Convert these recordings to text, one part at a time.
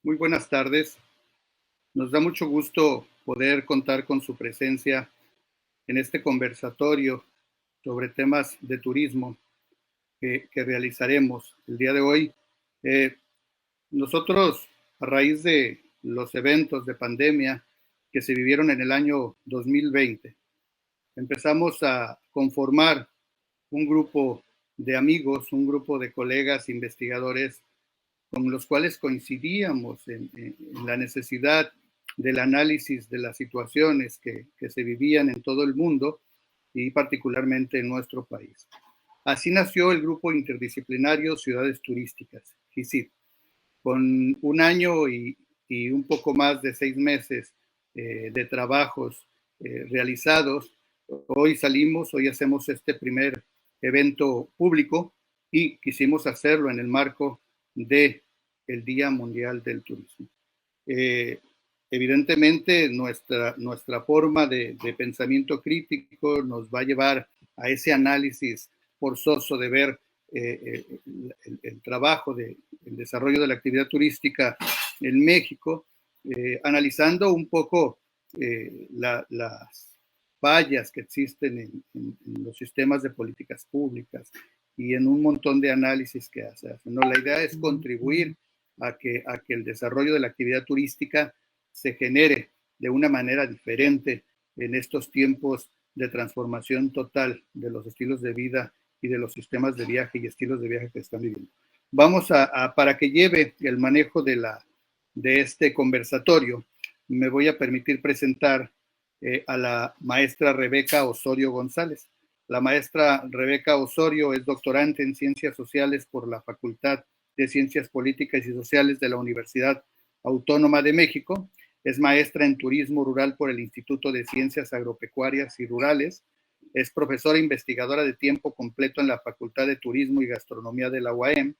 Muy buenas tardes. Nos da mucho gusto poder contar con su presencia en este conversatorio sobre temas de turismo que realizaremos el día de hoy. Nosotros, a raíz de los eventos de pandemia que se vivieron en el año 2020, empezamos a conformar un grupo de amigos, un grupo de colegas investigadores con los cuales coincidíamos en la necesidad del análisis de las situaciones que se vivían en todo el mundo y particularmente en nuestro país. Así nació el grupo interdisciplinario Ciudades Turísticas, GICIT, con un año y un poco más de 6 meses de trabajos realizados. Hoy hacemos este primer evento público y quisimos hacerlo en el marco del Día Mundial del Turismo. Evidentemente, nuestra forma de pensamiento crítico nos va a llevar a ese análisis forzoso de ver el trabajo del desarrollo de la actividad turística en México, analizando un poco las fallas que existen en los sistemas de políticas públicas y en un montón de análisis que se hacen, ¿no? La idea es contribuir a que el desarrollo de la actividad turística se genere de una manera diferente en estos tiempos de transformación total de los estilos de vida y de los sistemas de viaje y estilos de viaje que están viviendo. Vamos para que lleve el manejo de este conversatorio, me voy a permitir presentar a la maestra Rebeca Osorio González. La maestra Rebeca Osorio es doctorante en Ciencias Sociales por la Facultad de Ciencias Políticas y Sociales de la Universidad Autónoma de México. Es maestra en Turismo Rural por el Instituto de Ciencias Agropecuarias y Rurales. Es profesora investigadora de tiempo completo en la Facultad de Turismo y Gastronomía de la UAM.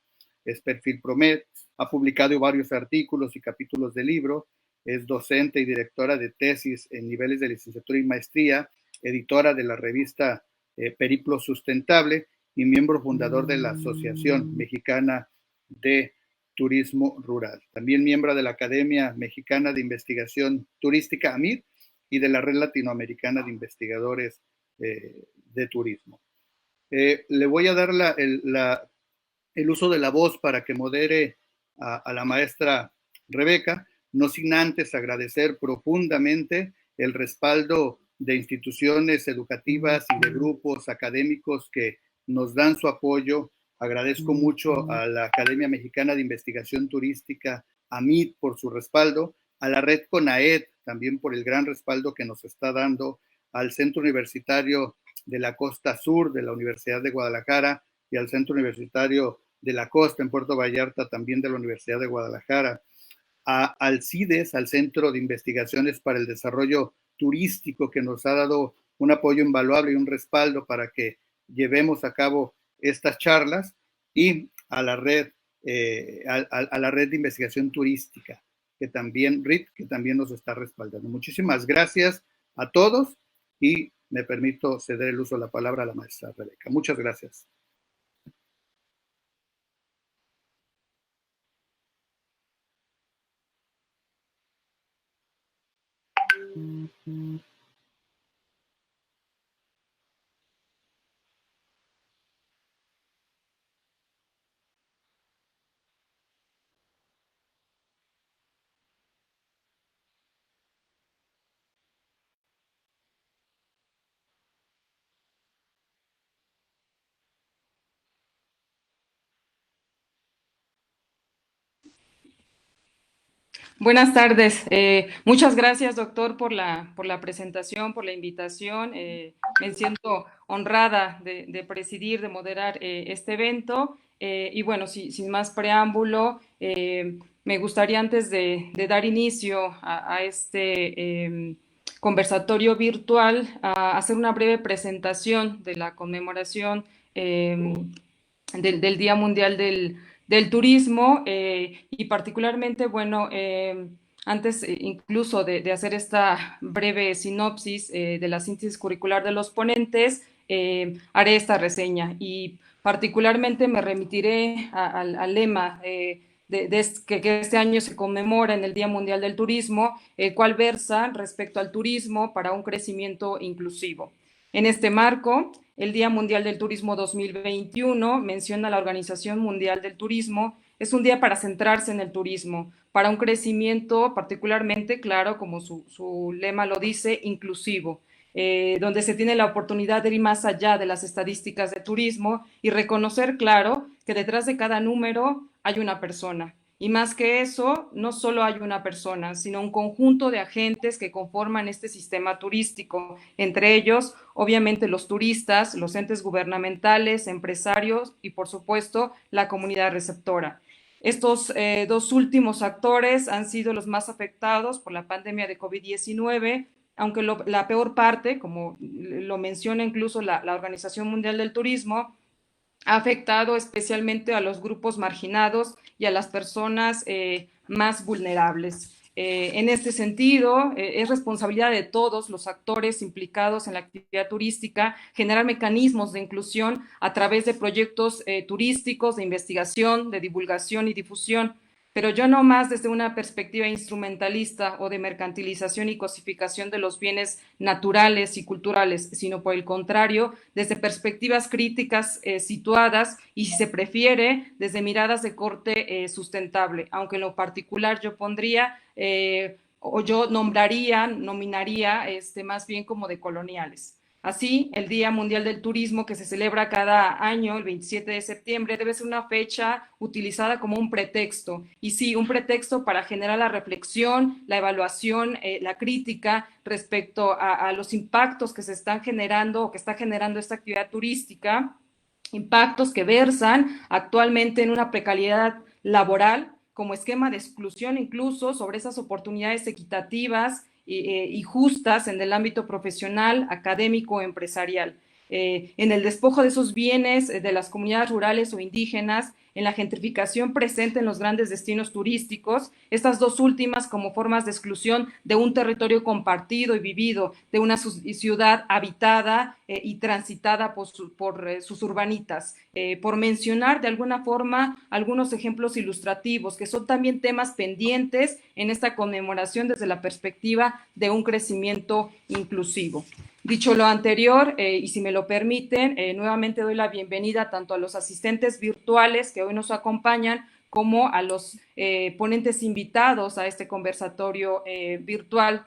Es perfil PROMED. Ha publicado varios artículos y capítulos de libro. Es docente y directora de tesis en niveles de licenciatura y maestría, editora de la revista Periplo Sustentable y miembro fundador de la Asociación Mexicana de Turismo Rural. También miembro de la Academia Mexicana de Investigación Turística, AMIT, y de la Red Latinoamericana de Investigadores de Turismo. Le voy a dar el uso de la voz para que modere a la maestra Rebeca, no sin antes agradecer profundamente el respaldo de instituciones educativas y de grupos académicos que nos dan su apoyo. Agradezco mucho a la Academia Mexicana de Investigación Turística, AMIT, por su respaldo, a la red CONAED también por el gran respaldo que nos está dando, al Centro Universitario de la Costa Sur de la Universidad de Guadalajara y al Centro Universitario de la Costa en Puerto Vallarta también de la Universidad de Guadalajara, al CIDES, al Centro de Investigaciones para el Desarrollo Turístico, que nos ha dado un apoyo invaluable y un respaldo para que llevemos a cabo estas charlas, y a la red, a la red de investigación turística, que también, RIT, que también nos está respaldando. Muchísimas gracias a todos y me permito ceder el uso de la palabra a la maestra Rebeca. Muchas gracias. Buenas tardes. Muchas gracias, doctor, por la presentación, por la invitación. Me siento honrada de presidir, de moderar este evento. Y bueno, sin más preámbulo, me gustaría antes de dar inicio a este conversatorio virtual, hacer una breve presentación de la conmemoración del Día Mundial del Turismo y particularmente, bueno, antes incluso de hacer esta breve sinopsis de la síntesis curricular de los ponentes, haré esta reseña y particularmente me remitiré al lema que este año se conmemora en el Día Mundial del Turismo, el cual versa respecto al turismo para un crecimiento inclusivo. En este marco, el Día Mundial del Turismo 2021 menciona la Organización Mundial del Turismo, es un día para centrarse en el turismo, para un crecimiento particularmente, claro, como su lema lo dice, inclusivo, donde se tiene la oportunidad de ir más allá de las estadísticas de turismo y reconocer, claro, que detrás de cada número hay una persona. Y más que eso, no solo hay una persona, sino un conjunto de agentes que conforman este sistema turístico, entre ellos, obviamente, los turistas, los entes gubernamentales, empresarios y, por supuesto, la comunidad receptora. Estos dos últimos actores han sido los más afectados por la pandemia de COVID-19, aunque la peor parte, como lo menciona incluso la Organización Mundial del Turismo, ha afectado especialmente a los grupos marginados y a las personas más vulnerables. En este sentido, es responsabilidad de todos los actores implicados en la actividad turística generar mecanismos de inclusión a través de proyectos turísticos, de investigación, de divulgación y difusión, pero yo no más desde una perspectiva instrumentalista o de mercantilización y cosificación de los bienes naturales y culturales, sino por el contrario, desde perspectivas críticas situadas y, si se prefiere, desde miradas de corte sustentable, aunque en lo particular yo pondría o yo nominaría más bien como de coloniales. Así, el Día Mundial del Turismo, que se celebra cada año, el 27 de septiembre, debe ser una fecha utilizada como un pretexto. Y sí, un pretexto para generar la reflexión, la evaluación, la crítica respecto a los impactos que se están generando o que está generando esta actividad turística, impactos que versan actualmente en una precariedad laboral como esquema de exclusión incluso sobre esas oportunidades equitativas y justas en el ámbito profesional, académico o empresarial. En el despojo de esos bienes de las comunidades rurales o indígenas, en la gentrificación presente en los grandes destinos turísticos, estas dos últimas como formas de exclusión de un territorio compartido y vivido, de una ciudad habitada y transitada por sus urbanitas, por mencionar de alguna forma algunos ejemplos ilustrativos que son también temas pendientes en esta conmemoración desde la perspectiva de un crecimiento inclusivo. Dicho lo anterior, y si me lo permiten, nuevamente doy la bienvenida tanto a los asistentes virtuales que hoy nos acompañan como a los ponentes invitados a este conversatorio virtual.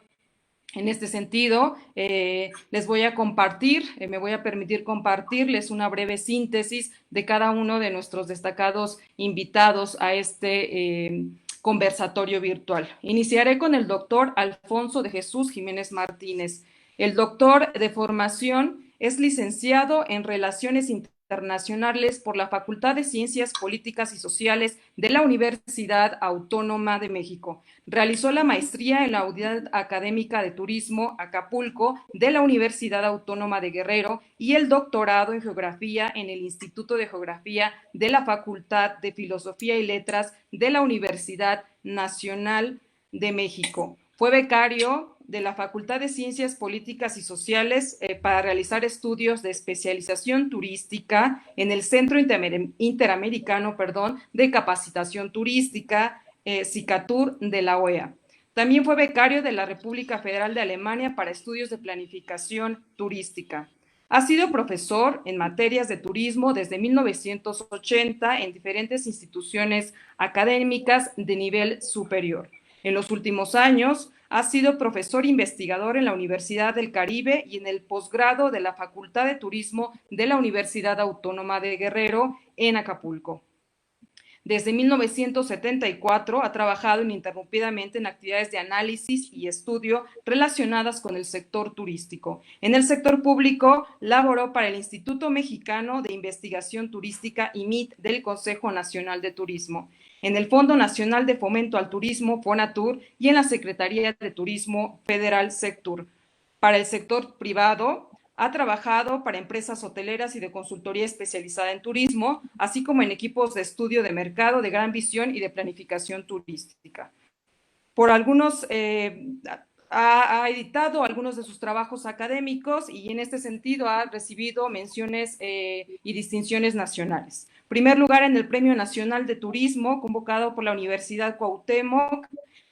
En este sentido, les voy a compartir, me voy a permitir compartirles una breve síntesis de cada uno de nuestros destacados invitados a este conversatorio virtual. Iniciaré con el doctor Alfonso de Jesús Jiménez Martínez. El doctor de formación es licenciado en Relaciones Internacionales por la Facultad de Ciencias Políticas y Sociales de la Universidad Autónoma de México. Realizó la maestría en la Unidad Académica de Turismo Acapulco de la Universidad Autónoma de Guerrero y el doctorado en Geografía en el Instituto de Geografía de la Facultad de Filosofía y Letras de la Universidad Nacional de México. Fue becario de la Facultad de Ciencias Políticas y Sociales para realizar estudios de especialización turística en el Centro Interamericano de Capacitación Turística, CICATUR, de la OEA. También fue becario de la República Federal de Alemania para estudios de planificación turística. Ha sido profesor en materias de turismo desde 1980 en diferentes instituciones académicas de nivel superior. En los últimos años, ha sido profesor investigador en la Universidad del Caribe y en el posgrado de la Facultad de Turismo de la Universidad Autónoma de Guerrero en Acapulco. Desde 1974 ha trabajado ininterrumpidamente en actividades de análisis y estudio relacionadas con el sector turístico. En el sector público, laboró para el Instituto Mexicano de Investigación Turística, IMIT, del Consejo Nacional de Turismo, en el Fondo Nacional de Fomento al Turismo, FONATUR, y en la Secretaría de Turismo Federal, SECTUR. Para el sector privado, ha trabajado para empresas hoteleras y de consultoría especializada en turismo, así como en equipos de estudio de mercado, de gran visión y de planificación turística. Por algunos ha editado algunos de sus trabajos académicos y en este sentido ha recibido menciones y distinciones nacionales. Primer lugar en el Premio Nacional de Turismo, convocado por la Universidad Cuauhtémoc,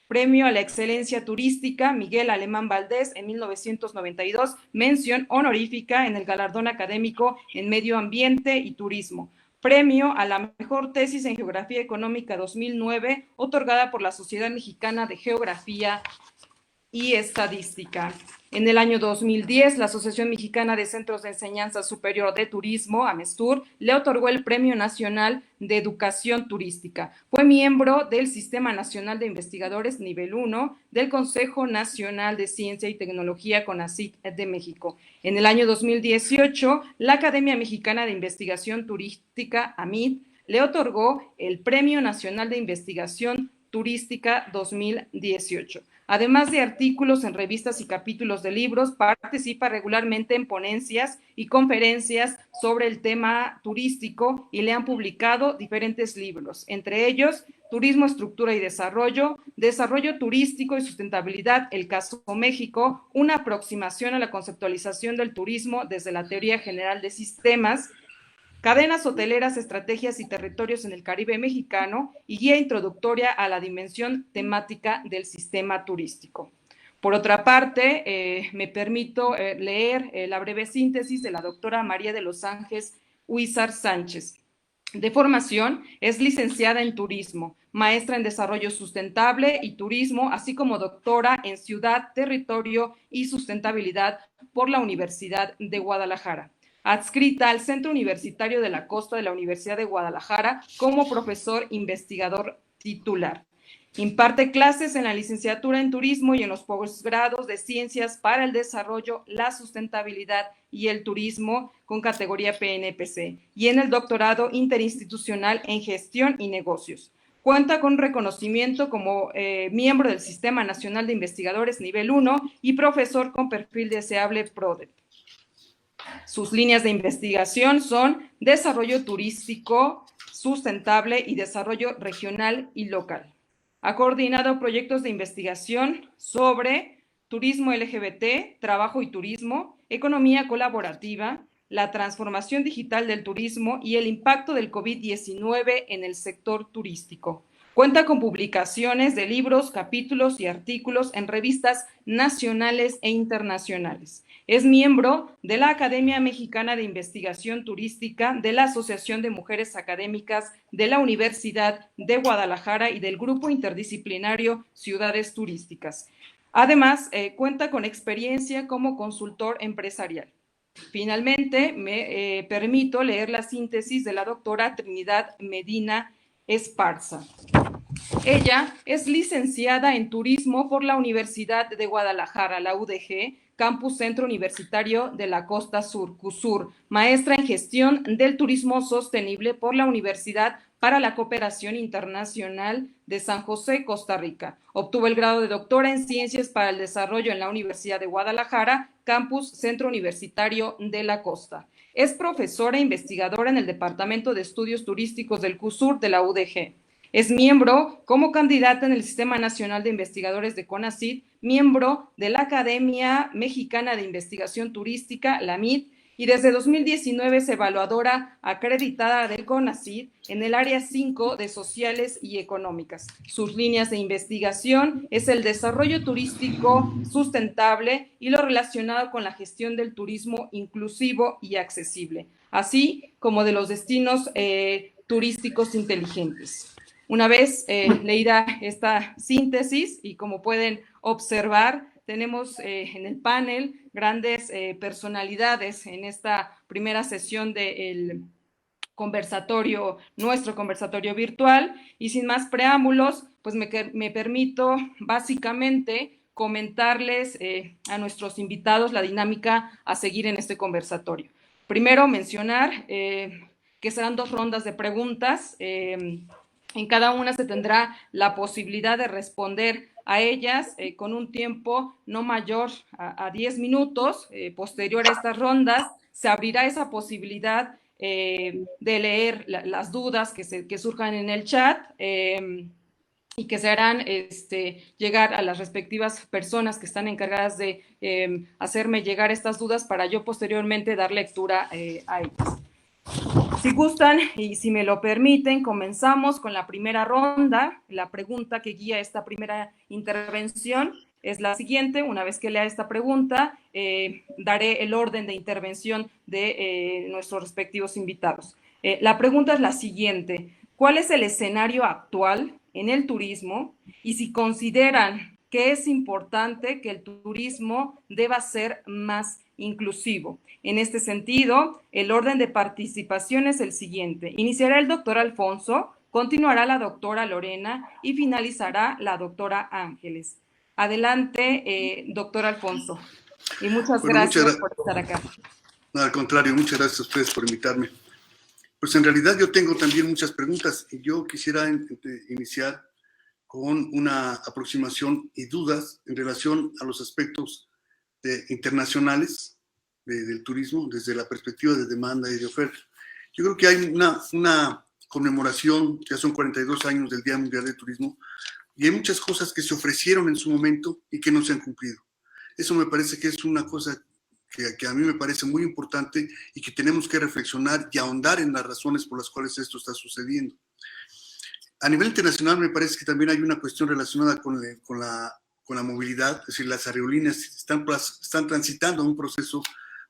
Premio a la Excelencia Turística Miguel Alemán Valdés en 1992, mención honorífica en el Galardón Académico en Medio Ambiente y Turismo. Premio a la Mejor Tesis en Geografía Económica 2009, otorgada por la Sociedad Mexicana de Geografía y Estadística. En el año 2010, la Asociación Mexicana de Centros de Enseñanza Superior de Turismo, AMESTUR, le otorgó el Premio Nacional de Educación Turística. Fue miembro del Sistema Nacional de Investigadores Nivel 1 del Consejo Nacional de Ciencia y Tecnología CONACYT de México. En el año 2018, la Academia Mexicana de Investigación Turística, AMIT, le otorgó el Premio Nacional de Investigación Turística 2018. Además de artículos en revistas y capítulos de libros, participa regularmente en ponencias y conferencias sobre el tema turístico y le han publicado diferentes libros, entre ellos Turismo, Estructura y Desarrollo, Desarrollo Turístico y Sustentabilidad, El Caso México, una aproximación a la conceptualización del turismo desde la teoría general de sistemas, Cadenas hoteleras, estrategias y territorios en el Caribe mexicano y guía introductoria a la dimensión temática del sistema turístico. Por otra parte, me permito leer la breve síntesis de la doctora María de los Ángeles Huizar Sánchez. De formación, es licenciada en turismo, maestra en desarrollo sustentable y turismo, así como doctora en ciudad, territorio y sustentabilidad por la Universidad de Guadalajara. Adscrita al Centro Universitario de la Costa de la Universidad de Guadalajara como profesor investigador titular. Imparte clases en la licenciatura en turismo y en los posgrados de ciencias para el desarrollo, la sustentabilidad y el turismo con categoría PNPC y en el doctorado interinstitucional en gestión y negocios. Cuenta con reconocimiento como miembro del Sistema Nacional de Investigadores Nivel 1 y profesor con perfil deseable PRODEP. Sus líneas de investigación son desarrollo turístico sustentable y desarrollo regional y local. Ha coordinado proyectos de investigación sobre turismo LGBT, trabajo y turismo, economía colaborativa, la transformación digital del turismo y el impacto del COVID-19 en el sector turístico. Cuenta con publicaciones de libros, capítulos y artículos en revistas nacionales e internacionales. Es miembro de la Academia Mexicana de Investigación Turística, de la Asociación de Mujeres Académicas de la Universidad de Guadalajara y del Grupo Interdisciplinario Ciudades Turísticas. Además, cuenta con experiencia como consultor empresarial. Finalmente, me permito leer la síntesis de la doctora Trinidad Medina Esparza. Ella es licenciada en Turismo por la Universidad de Guadalajara, la UDG, Campus Centro Universitario de la Costa Sur, CUSUR, maestra en Gestión del Turismo Sostenible por la Universidad para la Cooperación Internacional de San José, Costa Rica. Obtuvo el grado de doctora en Ciencias para el Desarrollo en la Universidad de Guadalajara, Campus Centro Universitario de la Costa. Es profesora e investigadora en el Departamento de Estudios Turísticos del CUSUR de la UDG. Es miembro como candidata en el Sistema Nacional de Investigadores de CONACYT, miembro de la Academia Mexicana de Investigación Turística, la AMIT, y desde 2019 es evaluadora acreditada del CONACYT en el área 5 de Sociales y Económicas. Sus líneas de investigación es el desarrollo turístico sustentable y lo relacionado con la gestión del turismo inclusivo y accesible, así como de los destinos turísticos inteligentes. Una vez leída esta síntesis y como pueden observar, tenemos en el panel grandes personalidades en esta primera sesión del conversatorio, nuestro conversatorio virtual, y sin más preámbulos, pues me permito básicamente comentarles a nuestros invitados la dinámica a seguir en este conversatorio. Primero mencionar que serán 2 rondas de preguntas. En cada una se tendrá la posibilidad de responder a ellas con un tiempo no mayor a 10 minutos. Posterior a estas rondas, se abrirá esa posibilidad de leer las dudas que surjan en el chat. y que se harán llegar a las respectivas personas que están encargadas de hacerme llegar estas dudas para yo posteriormente dar lectura a ellas. Si gustan y si me lo permiten, comenzamos con la primera ronda. La pregunta que guía esta primera intervención es la siguiente. Una vez que lea esta pregunta, daré el orden de intervención de nuestros respectivos invitados. La pregunta es la siguiente. ¿Cuál es el escenario actual en el turismo? Y si consideran que es importante que el turismo deba ser más inclusivo. En este sentido, el orden de participación es el siguiente. Iniciará el doctor Alfonso, continuará la doctora Lorena y finalizará la doctora Ángeles. Adelante, doctor Alfonso. Y muchas gracias por estar acá. No, al contrario, muchas gracias a ustedes por invitarme. Pues en realidad yo tengo también muchas preguntas y yo quisiera iniciar con una aproximación y dudas en relación a los aspectos internacionales del turismo desde la perspectiva de demanda y de oferta. Yo creo que hay una conmemoración, ya son 42 años del Día Mundial del Turismo, y hay muchas cosas que se ofrecieron en su momento y que no se han cumplido. Eso me parece que es una cosa que a mí me parece muy importante y que tenemos que reflexionar y ahondar en las razones por las cuales esto está sucediendo. A nivel internacional me parece que también hay una cuestión relacionada con la movilidad, es decir, las aerolíneas están transitando un proceso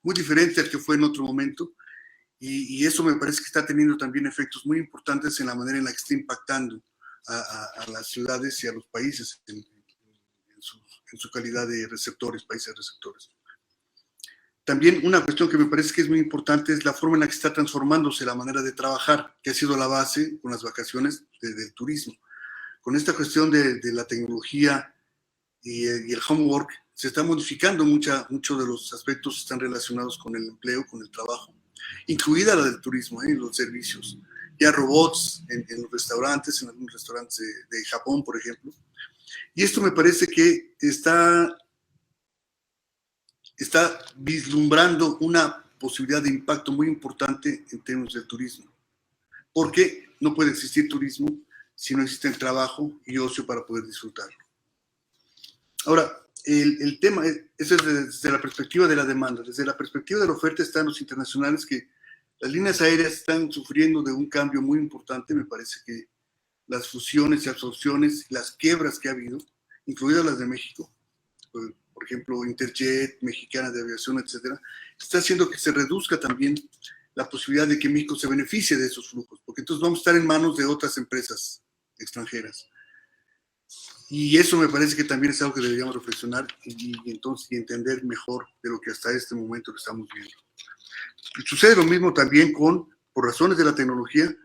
muy diferente al que fue en otro momento y eso me parece que está teniendo también efectos muy importantes en la manera en la que está impactando a las ciudades y a los países en su calidad de receptores, países receptores. También una cuestión que me parece que es muy importante es la forma en la que está transformándose la manera de trabajar, que ha sido la base con las vacaciones del turismo. Con esta cuestión de la tecnología y el homework, se está modificando muchos de los aspectos que están relacionados con el empleo, con el trabajo, incluida la del turismo, los servicios. Ya robots en los restaurantes, en algunos restaurantes de Japón, por ejemplo. Y esto me parece que está vislumbrando una posibilidad de impacto muy importante en términos del turismo. Porque no puede existir turismo si no existe trabajo y ocio para poder disfrutarlo. Ahora, el tema, eso es desde la perspectiva de la demanda. Desde la perspectiva de la oferta están los internacionales que las líneas aéreas están sufriendo de un cambio muy importante. Me parece que las fusiones y absorciones, las quiebras que ha habido, incluidas las de México, por ejemplo, Interjet, Mexicana de Aviación, etcétera, está haciendo que se reduzca también la posibilidad de que México se beneficie de esos flujos, porque entonces vamos a estar en manos de otras empresas extranjeras. Y eso me parece que también es algo que deberíamos reflexionar y entender mejor de lo que hasta este momento que estamos viendo. Sucede lo mismo también por razones de la tecnología,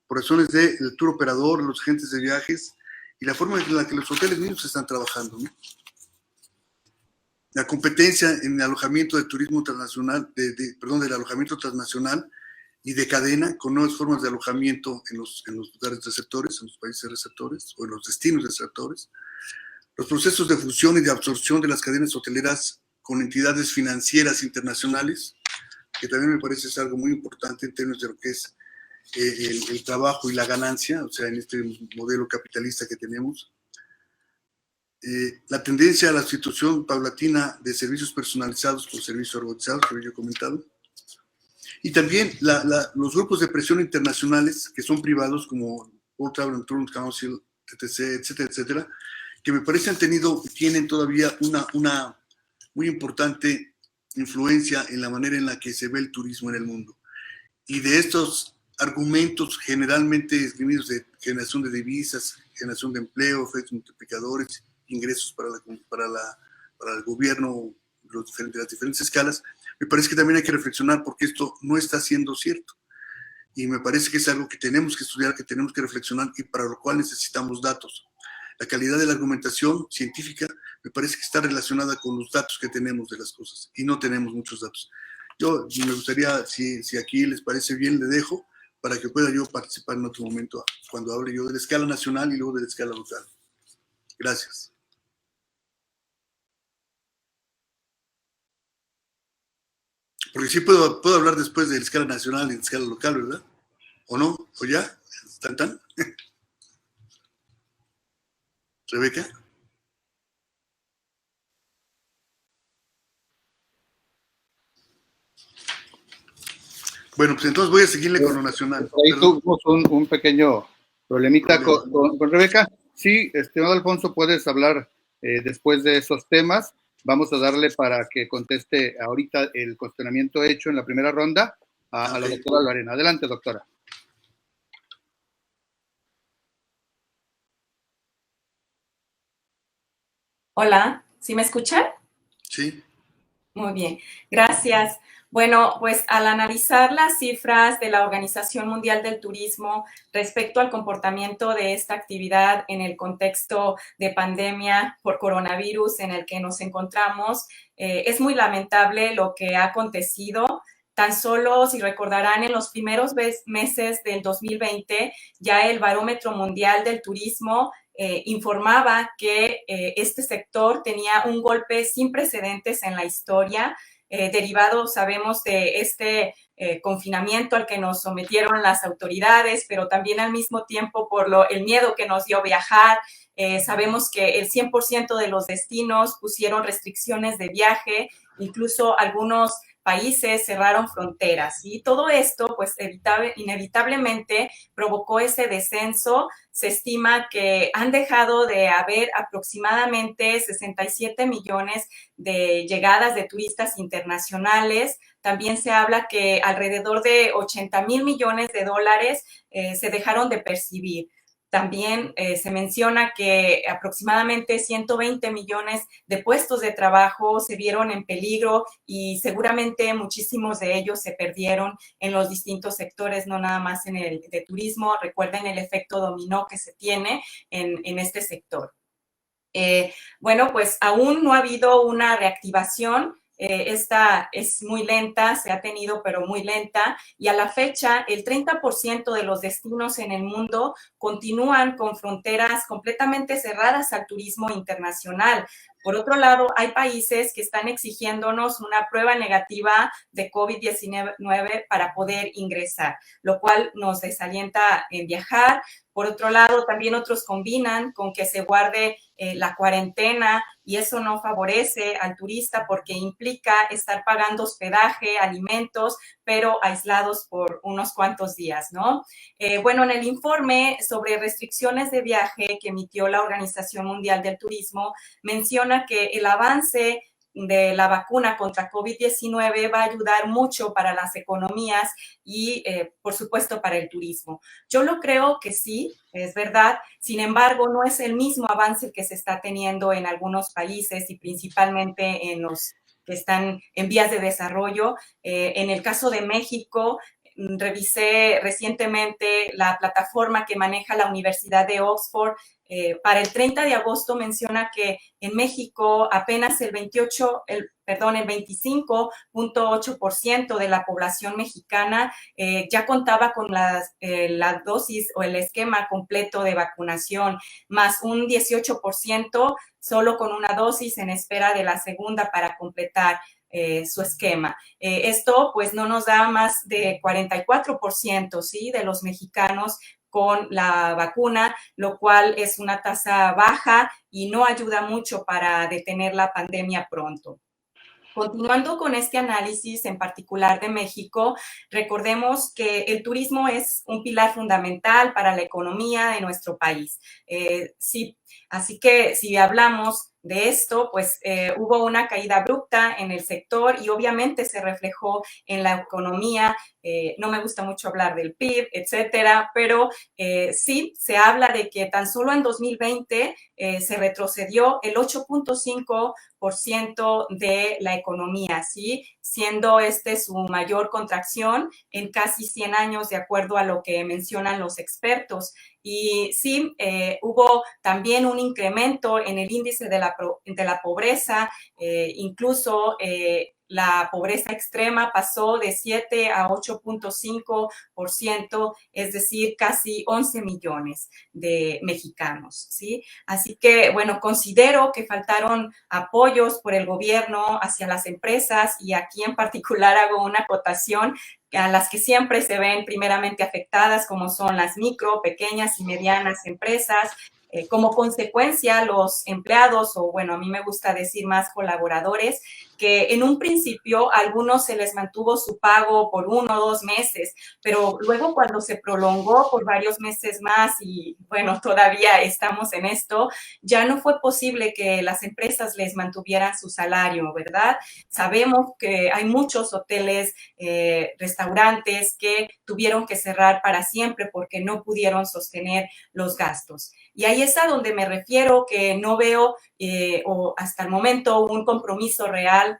por razones del tour operador, los agentes de viajes y la forma en la que los hoteles mismos están trabajando, ¿no? La competencia en el alojamiento de turismo internacional, del alojamiento transnacional y de cadena con nuevas formas de alojamiento en los lugares receptores, en los países receptores o en los destinos receptores. Los procesos de fusión y de absorción de las cadenas hoteleras con entidades financieras internacionales, que también me parece es algo muy importante en términos de lo que es el trabajo y la ganancia, o sea, en este modelo capitalista que tenemos. La tendencia a la sustitución paulatina de servicios personalizados por servicios robotizados, que yo he comentado, y también los grupos de presión internacionales que son privados, como World Travel and Tourism Council, etc., etcétera, etcétera, que me parece tienen todavía una muy importante influencia en la manera en la que se ve el turismo en el mundo. Y de estos argumentos generalmente esgrimidos de generación de divisas, generación de empleo, efectos multiplicadores, ingresos para el gobierno, las diferentes escalas, me parece que también hay que reflexionar porque esto no está siendo cierto. Y me parece que es algo que tenemos que estudiar, que tenemos que reflexionar y para lo cual necesitamos datos. La calidad de la argumentación científica me parece que está relacionada con los datos que tenemos de las cosas y no tenemos muchos datos. Yo me gustaría, si aquí les parece bien, le dejo para que pueda yo participar en otro momento cuando hable yo de la escala nacional y luego de la escala local. Gracias. Porque sí puedo hablar después de la escala nacional y de la escala local, ¿verdad? ¿O no? ¿O ya? ¿Tan? Rebeca. Bueno, pues entonces voy a seguirle con lo nacional. Ahí tuvimos un pequeño problemita con Rebeca. Sí, estimado Alfonso, puedes hablar después de esos temas. Vamos a darle para que conteste ahorita el cuestionamiento hecho en la primera ronda a la doctora Lorena. Adelante, doctora. Hola, ¿sí me escuchan? Sí. Muy bien, gracias. Bueno, pues al analizar las cifras de la Organización Mundial del Turismo respecto al comportamiento de esta actividad en el contexto de pandemia por coronavirus en el que nos encontramos, es muy lamentable lo que ha acontecido. Tan solo, si recordarán, en los primeros meses del 2020, ya el Barómetro Mundial del Turismo informaba que este sector tenía un golpe sin precedentes en la historia, derivado, sabemos, de este confinamiento al que nos sometieron las autoridades, pero también al mismo tiempo por el miedo que nos dio viajar. Sabemos que el 100% de los destinos pusieron restricciones de viaje, incluso algunos países cerraron fronteras, y todo esto pues inevitablemente provocó ese descenso. Se estima que han dejado de haber aproximadamente 67 millones de llegadas de turistas internacionales. También se habla que alrededor de 80,000 millones de dólares se dejaron de percibir. También se menciona que aproximadamente 120 millones de puestos de trabajo se vieron en peligro, y seguramente muchísimos de ellos se perdieron en los distintos sectores, no nada más en el de turismo. Recuerden el efecto dominó que se tiene en este sector. Bueno, pues aún no ha habido una reactivación. Esta es muy lenta, se ha tenido, pero muy lenta, y a la fecha el 30% de los destinos en el mundo continúan con fronteras completamente cerradas al turismo internacional. Por otro lado, hay países que están exigiéndonos una prueba negativa de COVID-19 para poder ingresar, lo cual nos desalienta en viajar. Por otro lado, también otros combinan con que se guarde la cuarentena, y eso no favorece al turista porque implica estar pagando hospedaje, alimentos, pero aislados por unos cuantos días, ¿no? Bueno, en el informe sobre restricciones de viaje que emitió la Organización Mundial del Turismo, menciona que el avance de la vacuna contra COVID-19 va a ayudar mucho para las economías y, por supuesto, para el turismo. Yo lo creo que sí, es verdad. Sin embargo, no es el mismo avance que se está teniendo en algunos países, y principalmente en los que están en vías de desarrollo. En el caso de México, revisé recientemente la plataforma que maneja la Universidad de Oxford. Para el 30 de agosto menciona que en México apenas el 25.8% de la población mexicana ya contaba con la dosis o el esquema completo de vacunación, más un 18% solo con una dosis en espera de la segunda para completar su esquema. Esto pues no nos da más de 44%, ¿sí?, de los mexicanos con la vacuna, lo cual es una tasa baja y no ayuda mucho para detener la pandemia pronto. Continuando con este análisis en particular de México, recordemos que el turismo es un pilar fundamental para la economía de nuestro país. Sí, así que si hablamos de esto, pues hubo una caída abrupta en el sector y obviamente se reflejó en la economía. No me gusta mucho hablar del PIB, etcétera, pero sí se habla de que tan solo en 2020 se retrocedió el 8.5% de la economía, ¿sí?, siendo su mayor contracción en casi 100 años, de acuerdo a lo que mencionan los expertos. Y sí, hubo también un incremento en el índice de la pobreza, incluso la pobreza extrema pasó de 7 a 8.5%, es decir, casi 11 millones de mexicanos, ¿sí? Así que, bueno, considero que faltaron apoyos por el gobierno hacia las empresas, y aquí en particular hago una acotación a las que siempre se ven primeramente afectadas, como son las micro, pequeñas y medianas empresas. como consecuencia los empleados, o bueno, a mí me gusta decir más colaboradores, que en un principio a algunos se les mantuvo su pago por 1 o 2 meses, pero luego cuando se prolongó por varios meses más y bueno, todavía estamos en esto, ya no fue posible que las empresas les mantuvieran su salario, ¿verdad? Sabemos que hay muchos hoteles, restaurantes que tuvieron que cerrar para siempre porque no pudieron sostener los gastos. Y ahí es a donde me refiero, que no veo o hasta el momento un compromiso real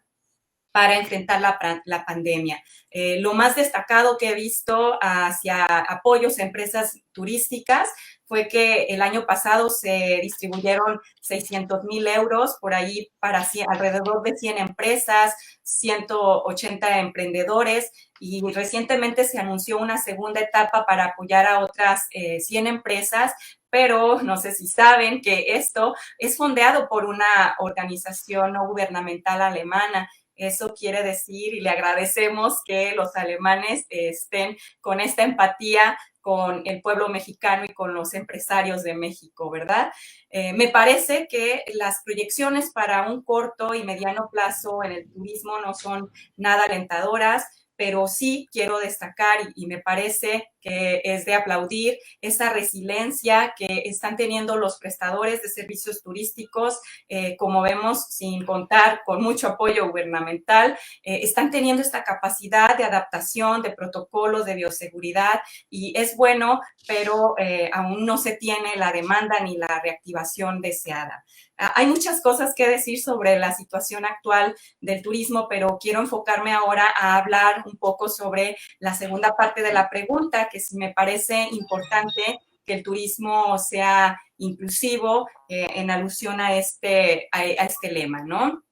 para enfrentar la pandemia. Lo más destacado que he visto hacia apoyos a empresas turísticas fue que el año pasado se distribuyeron 600,000 euros por ahí para alrededor de 100 empresas, 180 emprendedores, y recientemente se anunció una segunda etapa para apoyar a otras 100 empresas, pero no sé si saben que esto es fondeado por una organización no gubernamental alemana. Eso quiere decir, y le agradecemos que los alemanes estén con esta empatía con el pueblo mexicano y con los empresarios de México, ¿verdad? Me parece que las proyecciones para un corto y mediano plazo en el turismo no son nada alentadoras, pero sí quiero destacar, y me parece que es de aplaudir esa resiliencia que están teniendo los prestadores de servicios turísticos, como vemos, sin contar con mucho apoyo gubernamental, están teniendo esta capacidad de adaptación, de protocolos de bioseguridad, y es bueno, pero aún no se tiene la demanda ni la reactivación deseada. Hay muchas cosas que decir sobre la situación actual del turismo, pero quiero enfocarme ahora a hablar un poco sobre la segunda parte de la pregunta, que sí me parece importante que el turismo sea inclusivo, en alusión a este lema, ¿no?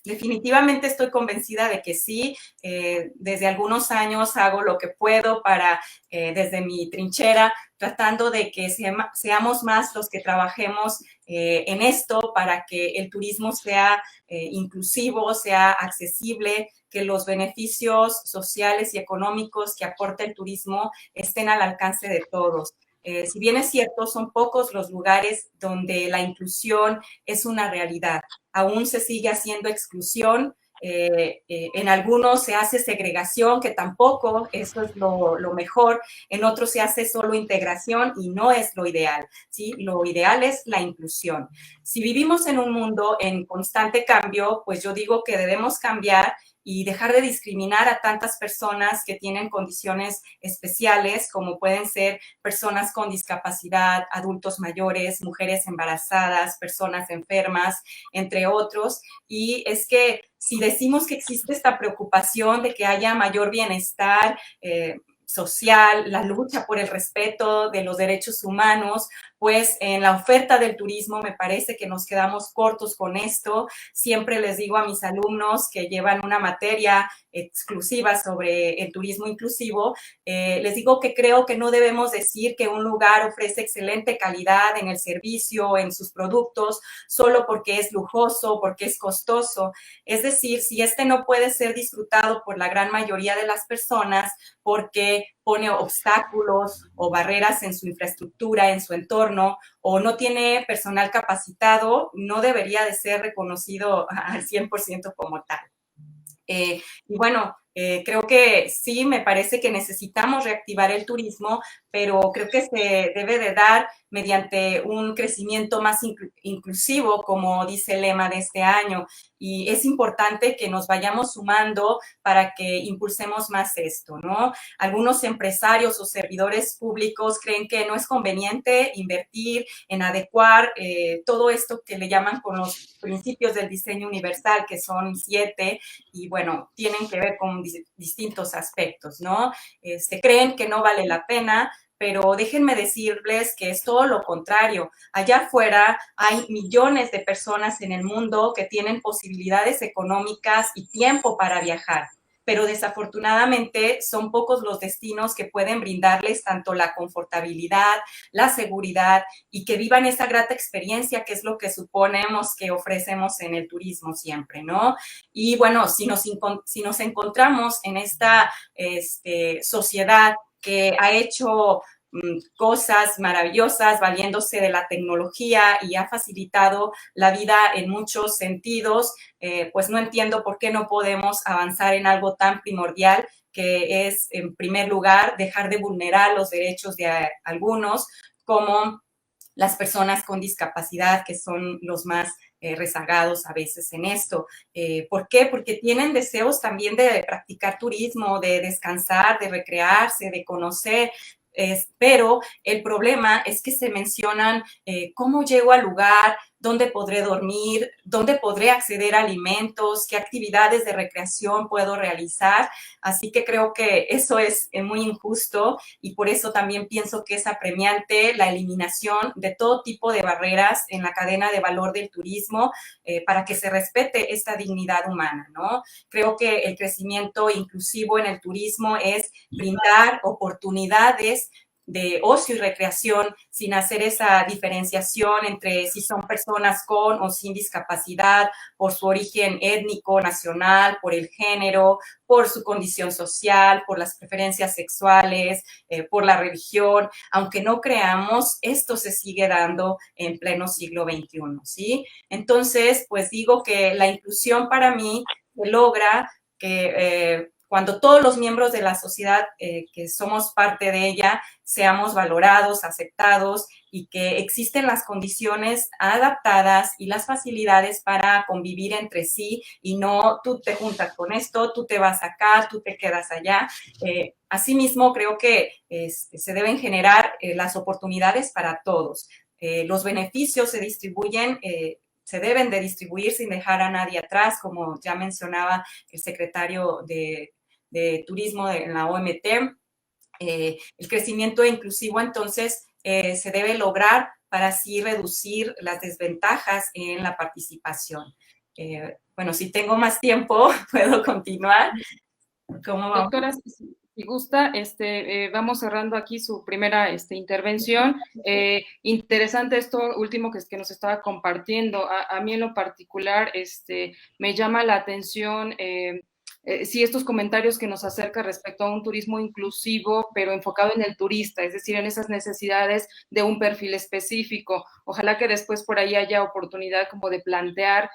Definitivamente estoy convencida de que sí. Desde algunos años hago lo que puedo para, desde mi trinchera, tratando de que seamos más los que trabajemos en esto para que el turismo sea inclusivo, sea accesible, que los beneficios sociales y económicos que aporta el turismo estén al alcance de todos. Si bien es cierto, son pocos los lugares donde la inclusión es una realidad. Aún se sigue haciendo exclusión, en algunos se hace segregación, que tampoco eso es lo mejor, en otros se hace solo integración y no es lo ideal, ¿sí? Lo ideal es la inclusión. Si vivimos en un mundo en constante cambio, pues yo digo que debemos cambiar y dejar de discriminar a tantas personas que tienen condiciones especiales, como pueden ser personas con discapacidad, adultos mayores, mujeres embarazadas, personas enfermas, entre otros. Y es que si decimos que existe esta preocupación de que haya mayor bienestar social, la lucha por el respeto de los derechos humanos, pues en la oferta del turismo me parece que nos quedamos cortos con esto. Siempre les digo a mis alumnos que llevan una materia exclusiva sobre el turismo inclusivo, les digo que creo que no debemos decir que un lugar ofrece excelente calidad en el servicio, en sus productos, solo porque es lujoso, porque es costoso. Es decir, si este no puede ser disfrutado por la gran mayoría de las personas porque pone obstáculos o barreras en su infraestructura, en su entorno, o no tiene personal capacitado, no debería de ser reconocido al 100% como tal. Y bueno, creo que sí, me parece que necesitamos reactivar el turismo, pero creo que se debe de dar mediante un crecimiento más inclusivo, como dice el lema de este año. Y es importante que nos vayamos sumando para que impulsemos más esto, ¿no? Algunos empresarios o servidores públicos creen que no es conveniente invertir en adecuar todo esto que le llaman con los principios del diseño universal, que son 7, y bueno, tienen que ver con distintos aspectos, ¿no? Creen que no vale la pena, pero déjenme decirles que es todo lo contrario. Allá afuera hay millones de personas en el mundo que tienen posibilidades económicas y tiempo para viajar, pero desafortunadamente son pocos los destinos que pueden brindarles tanto la confortabilidad, la seguridad y que vivan esa grata experiencia, que es lo que suponemos que ofrecemos en el turismo siempre, ¿no? Y bueno, si nos encontramos en esta sociedad que ha hecho cosas maravillosas valiéndose de la tecnología y ha facilitado la vida en muchos sentidos, pues no entiendo por qué no podemos avanzar en algo tan primordial que es, en primer lugar, dejar de vulnerar los derechos de algunos, como las personas con discapacidad, que son los más rezagados a veces en esto. ¿Por qué? Porque tienen deseos también de practicar turismo, de descansar, de recrearse, de conocer, pero el problema es que se mencionan cómo llego al lugar, dónde podré dormir, dónde podré acceder a alimentos, qué actividades de recreación puedo realizar. Así que creo que eso es muy injusto y por eso también pienso que es apremiante la eliminación de todo tipo de barreras en la cadena de valor del turismo para que se respete esta dignidad humana, ¿no? Creo que el crecimiento inclusivo en el turismo es brindar oportunidades de ocio y recreación sin hacer esa diferenciación entre si son personas con o sin discapacidad, por su origen étnico, nacional, por el género, por su condición social, por las preferencias sexuales, por la religión. Aunque no creamos, esto se sigue dando en pleno siglo XXI, ¿sí? Entonces, pues digo que la inclusión para mí se logra que cuando todos los miembros de la sociedad que somos parte de ella seamos valorados, aceptados y que existen las condiciones adaptadas y las facilidades para convivir entre sí y no tú te juntas con esto, tú te vas acá, tú te quedas allá. Asimismo, creo que se deben generar las oportunidades para todos. Los beneficios se distribuyen se deben de distribuir sin dejar a nadie atrás, como ya mencionaba el secretario de Turismo en la OMT. El crecimiento inclusivo, entonces, se debe lograr para así reducir las desventajas en la participación. Bueno, si tengo más tiempo, puedo continuar. ¿Cómo vamos? Doctora, si gusta, vamos cerrando aquí su primera intervención. Interesante esto último que nos estaba compartiendo. A mí en lo particular me llama la atención sí, estos comentarios que nos acerca respecto a un turismo inclusivo, pero enfocado en el turista, es decir, en esas necesidades de un perfil específico. Ojalá que después por ahí haya oportunidad como de plantear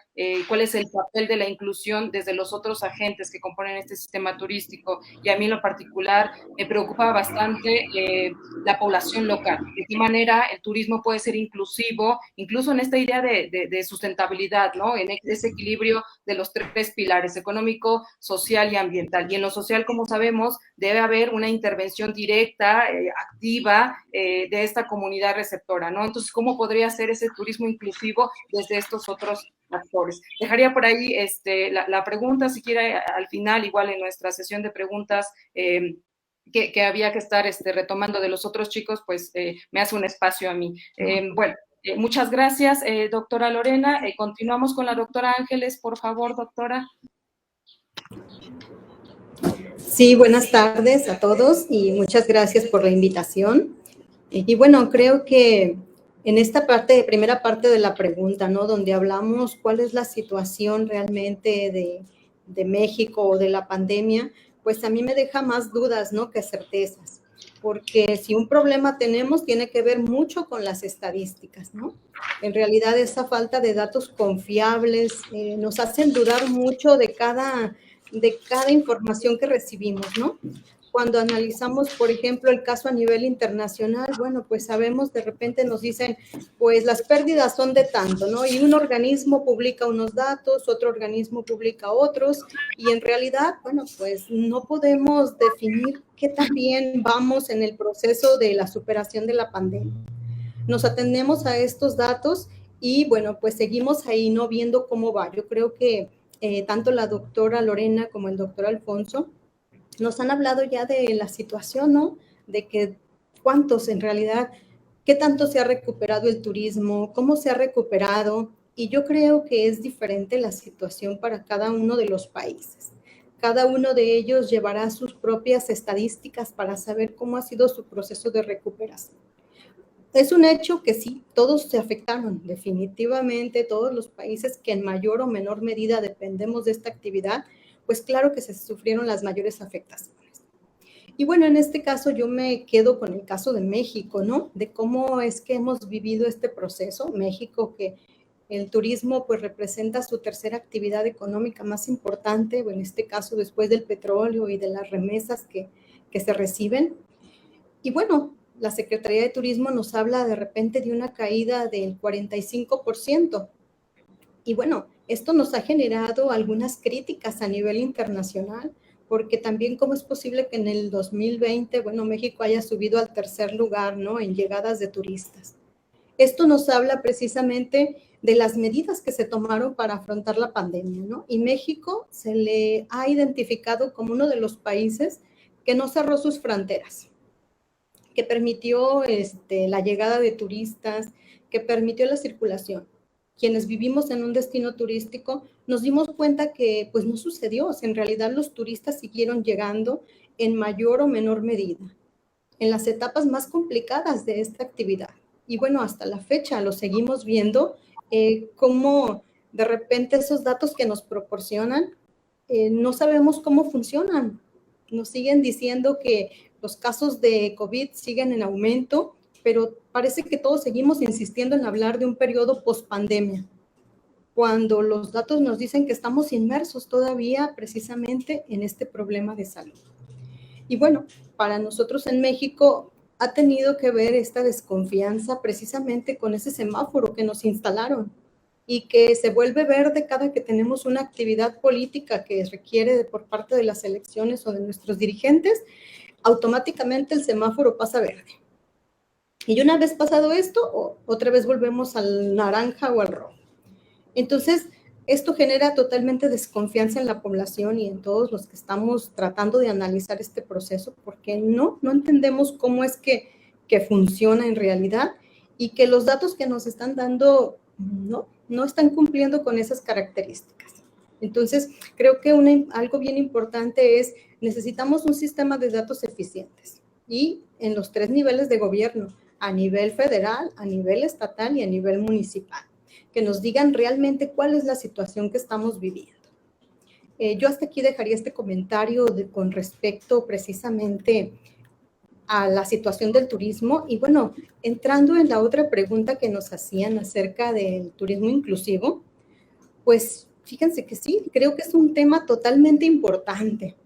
cuál es el papel de la inclusión desde los otros agentes que componen este sistema turístico. Y a mí en lo particular me preocupa bastante la población local. De qué manera el turismo puede ser inclusivo, incluso en esta idea de sustentabilidad, ¿no? En ese equilibrio de los tres pilares, económico, social y ambiental. Y en lo social, como sabemos, debe haber una intervención directa, activa de esta comunidad receptora, ¿no? Entonces, ¿cómo podría ser ese turismo inclusivo desde estos otros actores? Dejaría por ahí la pregunta, si quiere, al final, igual en nuestra sesión de preguntas, que había que estar retomando de los otros chicos, pues me hace un espacio a mí. Bueno, muchas gracias, doctora Lorena. Continuamos con la doctora Ángeles, por favor, doctora. Sí, buenas tardes a todos y muchas gracias por la invitación. Y bueno, creo que en esta primera parte de la pregunta, ¿no? Donde hablamos cuál es la situación realmente de México o de la pandemia, pues a mí me deja más dudas, ¿no? Que certezas. Porque si un problema tenemos, tiene que ver mucho con las estadísticas, ¿no? En realidad, esa falta de datos confiables nos hacen dudar mucho de cada información que recibimos, ¿no? Cuando analizamos, por ejemplo, el caso a nivel internacional, bueno, pues sabemos, de repente nos dicen, pues las pérdidas son de tanto, ¿no? Y un organismo publica unos datos, otro organismo publica otros, y en realidad, bueno, pues no podemos definir qué tan bien vamos en el proceso de la superación de la pandemia. Nos atendemos a estos datos y, bueno, pues seguimos ahí, ¿no? Viendo cómo va. Yo creo que tanto la doctora Lorena como el doctor Alfonso nos han hablado ya de la situación, ¿no? De que cuántos en realidad, qué tanto se ha recuperado el turismo, cómo se ha recuperado, y yo creo que es diferente la situación para cada uno de los países. Cada uno de ellos llevará sus propias estadísticas para saber cómo ha sido su proceso de recuperación. Es un hecho que sí, todos se afectaron, definitivamente todos los países que en mayor o menor medida dependemos de esta actividad, pues claro que se sufrieron las mayores afectaciones. Y bueno, en este caso yo me quedo con el caso de México, ¿no? De cómo es que hemos vivido este proceso. México, que el turismo pues representa su tercera actividad económica más importante, o en este caso después del petróleo y de las remesas que se reciben. Y bueno, la Secretaría de Turismo nos habla de repente de una caída del 45%. Y bueno, esto nos ha generado algunas críticas a nivel internacional, porque también cómo es posible que en el 2020, bueno, México haya subido al tercer lugar, ¿no? En llegadas de turistas. Esto nos habla precisamente de las medidas que se tomaron para afrontar la pandemia, ¿no? Y México se le ha identificado como uno de los países que no cerró sus fronteras, que permitió la llegada de turistas, que permitió la circulación. Quienes vivimos en un destino turístico nos dimos cuenta que pues no sucedió, o sea, en realidad los turistas siguieron llegando en mayor o menor medida, en las etapas más complicadas de esta actividad. Y bueno, hasta la fecha lo seguimos viendo, cómo de repente esos datos que nos proporcionan, no sabemos cómo funcionan. Nos siguen diciendo que los casos de COVID siguen en aumento, pero parece que todos seguimos insistiendo en hablar de un periodo post-pandemia, cuando los datos nos dicen que estamos inmersos todavía precisamente en este problema de salud. Y bueno, para nosotros en México ha tenido que ver esta desconfianza precisamente con ese semáforo que nos instalaron y que se vuelve verde cada que tenemos una actividad política que requiere por parte de las elecciones o de nuestros dirigentes, automáticamente el semáforo pasa verde. Y una vez pasado esto, otra vez volvemos al naranja o al rojo. Entonces, esto genera totalmente desconfianza en la población y en todos los que estamos tratando de analizar este proceso, porque no entendemos cómo es que funciona en realidad y que los datos que nos están dando no están cumpliendo con esas características. Entonces, creo que algo bien importante es, necesitamos un sistema de datos eficientes y en los 3 niveles de gobierno, a nivel federal, a nivel estatal y a nivel municipal, que nos digan realmente cuál es la situación que estamos viviendo. Yo hasta aquí dejaría este comentario con respecto precisamente a la situación del turismo. Y bueno, entrando en la otra pregunta que nos hacían acerca del turismo inclusivo, pues fíjense que sí, creo que es un tema totalmente importante,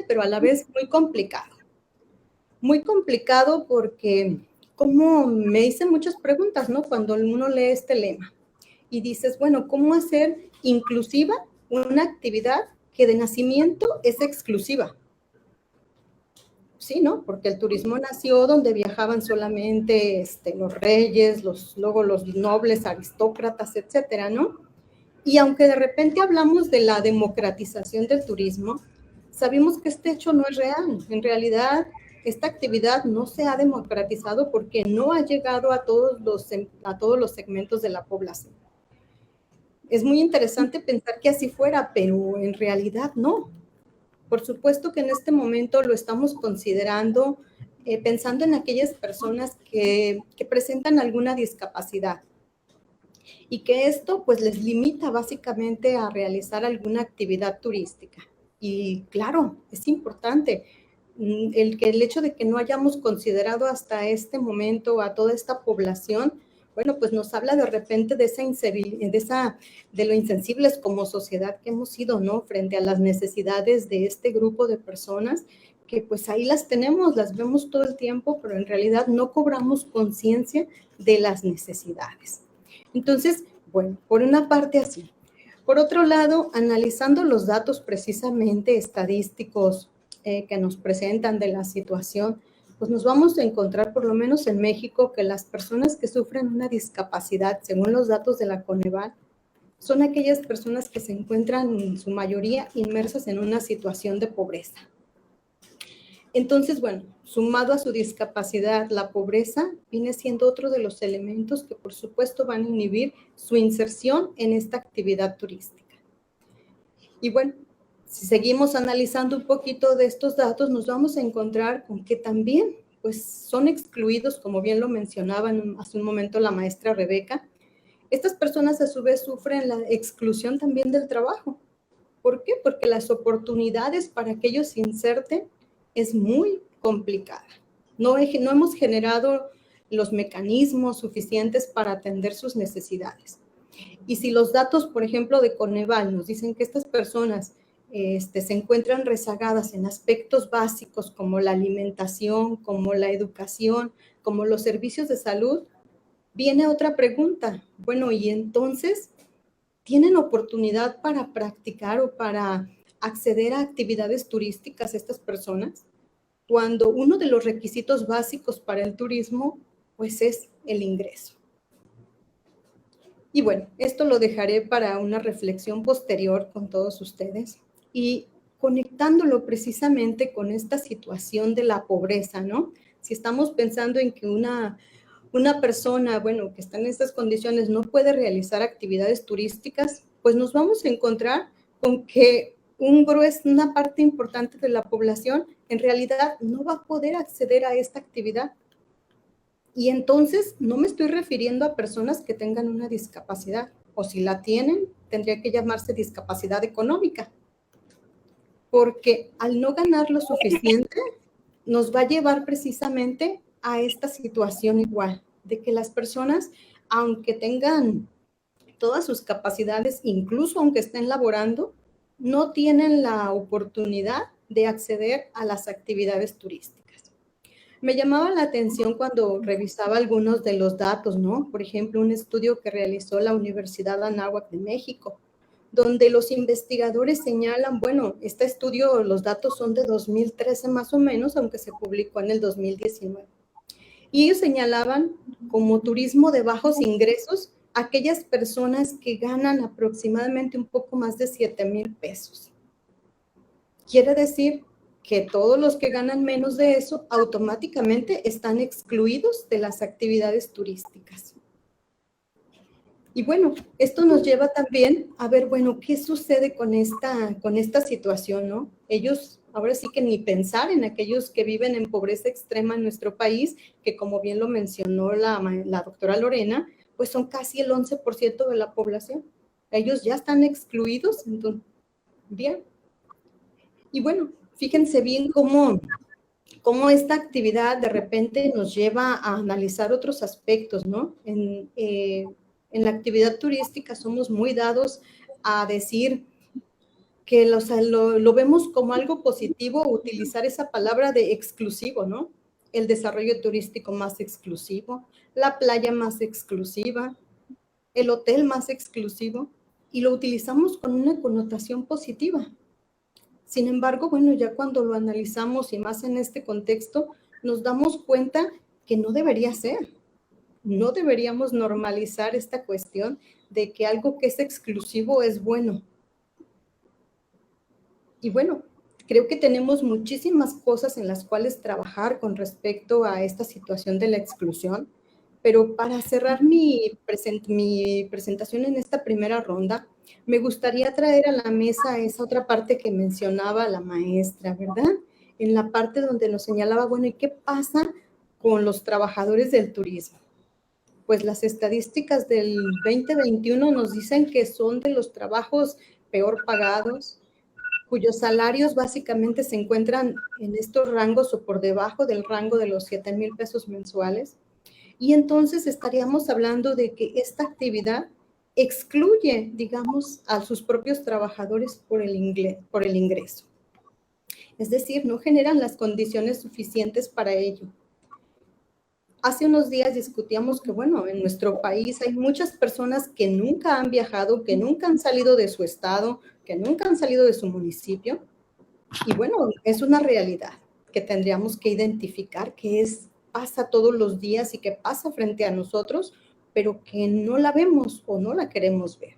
pero a la vez muy complicado. Muy complicado porque como me hice muchas preguntas, ¿no? Cuando uno lee este lema y dices, bueno, ¿cómo hacer inclusiva una actividad que de nacimiento es exclusiva? Sí, ¿no? Porque el turismo nació donde viajaban solamente los reyes, luego los nobles, aristócratas, etcétera, ¿no? Y aunque de repente hablamos de la democratización del turismo, sabemos que este hecho no es real. En realidad, esta actividad no se ha democratizado porque no ha llegado a todos los segmentos de la población. Es muy interesante pensar que así fuera, pero en realidad no. Por supuesto que en este momento lo estamos considerando pensando en aquellas personas que presentan alguna discapacidad y que esto pues les limita básicamente a realizar alguna actividad turística. Y claro, es importante el hecho de que no hayamos considerado hasta este momento a toda esta población, bueno, pues nos habla de repente de lo insensibles como sociedad que hemos sido, ¿no? Frente a las necesidades de este grupo de personas que pues ahí las tenemos, las vemos todo el tiempo, pero en realidad no cobramos conciencia de las necesidades. Entonces, bueno, por una parte así. Por otro lado, analizando los datos precisamente estadísticos que nos presentan de la situación, pues nos vamos a encontrar, por lo menos en México, que las personas que sufren una discapacidad, según los datos de la Coneval, son aquellas personas que se encuentran en su mayoría inmersas en una situación de pobreza. Entonces, bueno, sumado a su discapacidad, la pobreza viene siendo otro de los elementos que por supuesto van a inhibir su inserción en esta actividad turística. Y bueno, si seguimos analizando un poquito de estos datos, nos vamos a encontrar con que también pues, son excluidos, como bien lo mencionaba hace un momento la maestra Rebeca. Estas personas a su vez sufren la exclusión también del trabajo. ¿Por qué? Porque las oportunidades para que ellos se inserten es muy complicada. No hemos generado los mecanismos suficientes para atender sus necesidades. Y si los datos, por ejemplo, de Coneval nos dicen que estas personas se encuentran rezagadas en aspectos básicos como la alimentación, como la educación, como los servicios de salud, viene otra pregunta. Bueno, y entonces, ¿tienen oportunidad para practicar o para acceder a actividades turísticas estas personas? Cuando uno de los requisitos básicos para el turismo, pues es el ingreso. Y bueno, esto lo dejaré para una reflexión posterior con todos ustedes y conectándolo precisamente con esta situación de la pobreza, ¿no? Si estamos pensando en que una persona, bueno, que está en estas condiciones no puede realizar actividades turísticas, pues nos vamos a encontrar con que una parte importante de la población en realidad no va a poder acceder a esta actividad. Y entonces no me estoy refiriendo a personas que tengan una discapacidad, o si la tienen, tendría que llamarse discapacidad económica, porque al no ganar lo suficiente, nos va a llevar precisamente a esta situación igual, de que las personas, aunque tengan todas sus capacidades, incluso aunque estén laborando, no tienen la oportunidad de acceder a las actividades turísticas. Me llamaba la atención cuando revisaba algunos de los datos, ¿no? Por ejemplo, un estudio que realizó la Universidad Anáhuac de México, donde los investigadores señalan, bueno, este estudio, los datos son de 2013 más o menos, aunque se publicó en el 2019. Y ellos señalaban como turismo de bajos ingresos aquellas personas que ganan aproximadamente un poco más de 7,000 pesos. Quiere decir que todos los que ganan menos de eso automáticamente están excluidos de las actividades turísticas. Y bueno, esto nos lleva también a ver, bueno, ¿qué sucede con esta situación, no? Ellos, ahora sí que ni pensar en aquellos que viven en pobreza extrema en nuestro país, que como bien lo mencionó la doctora Lorena, pues son casi el 11% de la población. Ellos ya están excluidos, entonces, bien. Y bueno, fíjense bien cómo esta actividad de repente nos lleva a analizar otros aspectos, ¿no? En la actividad turística somos muy dados a decir que lo vemos como algo positivo, utilizar esa palabra de exclusivo, ¿no? El desarrollo turístico más exclusivo, la playa más exclusiva, el hotel más exclusivo, y lo utilizamos con una connotación positiva. Sin embargo, bueno, ya cuando lo analizamos y más en este contexto, nos damos cuenta que no debería ser. No deberíamos normalizar esta cuestión de que algo que es exclusivo es bueno. Y bueno, creo que tenemos muchísimas cosas en las cuales trabajar con respecto a esta situación de la exclusión, pero para cerrar mi presentación en esta primera ronda, me gustaría traer a la mesa esa otra parte que mencionaba la maestra, ¿verdad? En la parte donde nos señalaba, bueno, ¿y qué pasa con los trabajadores del turismo? Pues las estadísticas del 2021 nos dicen que son de los trabajos peor pagados, cuyos salarios básicamente se encuentran en estos rangos o por debajo del rango de los 7,000 pesos mensuales. Y entonces estaríamos hablando de que esta actividad excluye, digamos, a sus propios trabajadores por el ingreso. Es decir, no generan las condiciones suficientes para ello. Hace unos días discutíamos que, bueno, en nuestro país hay muchas personas que nunca han viajado, que nunca han salido de su estado, que nunca han salido de su municipio. Y bueno, es una realidad que tendríamos que identificar, que pasa todos los días y que pasa frente a nosotros, pero que no la vemos o no la queremos ver.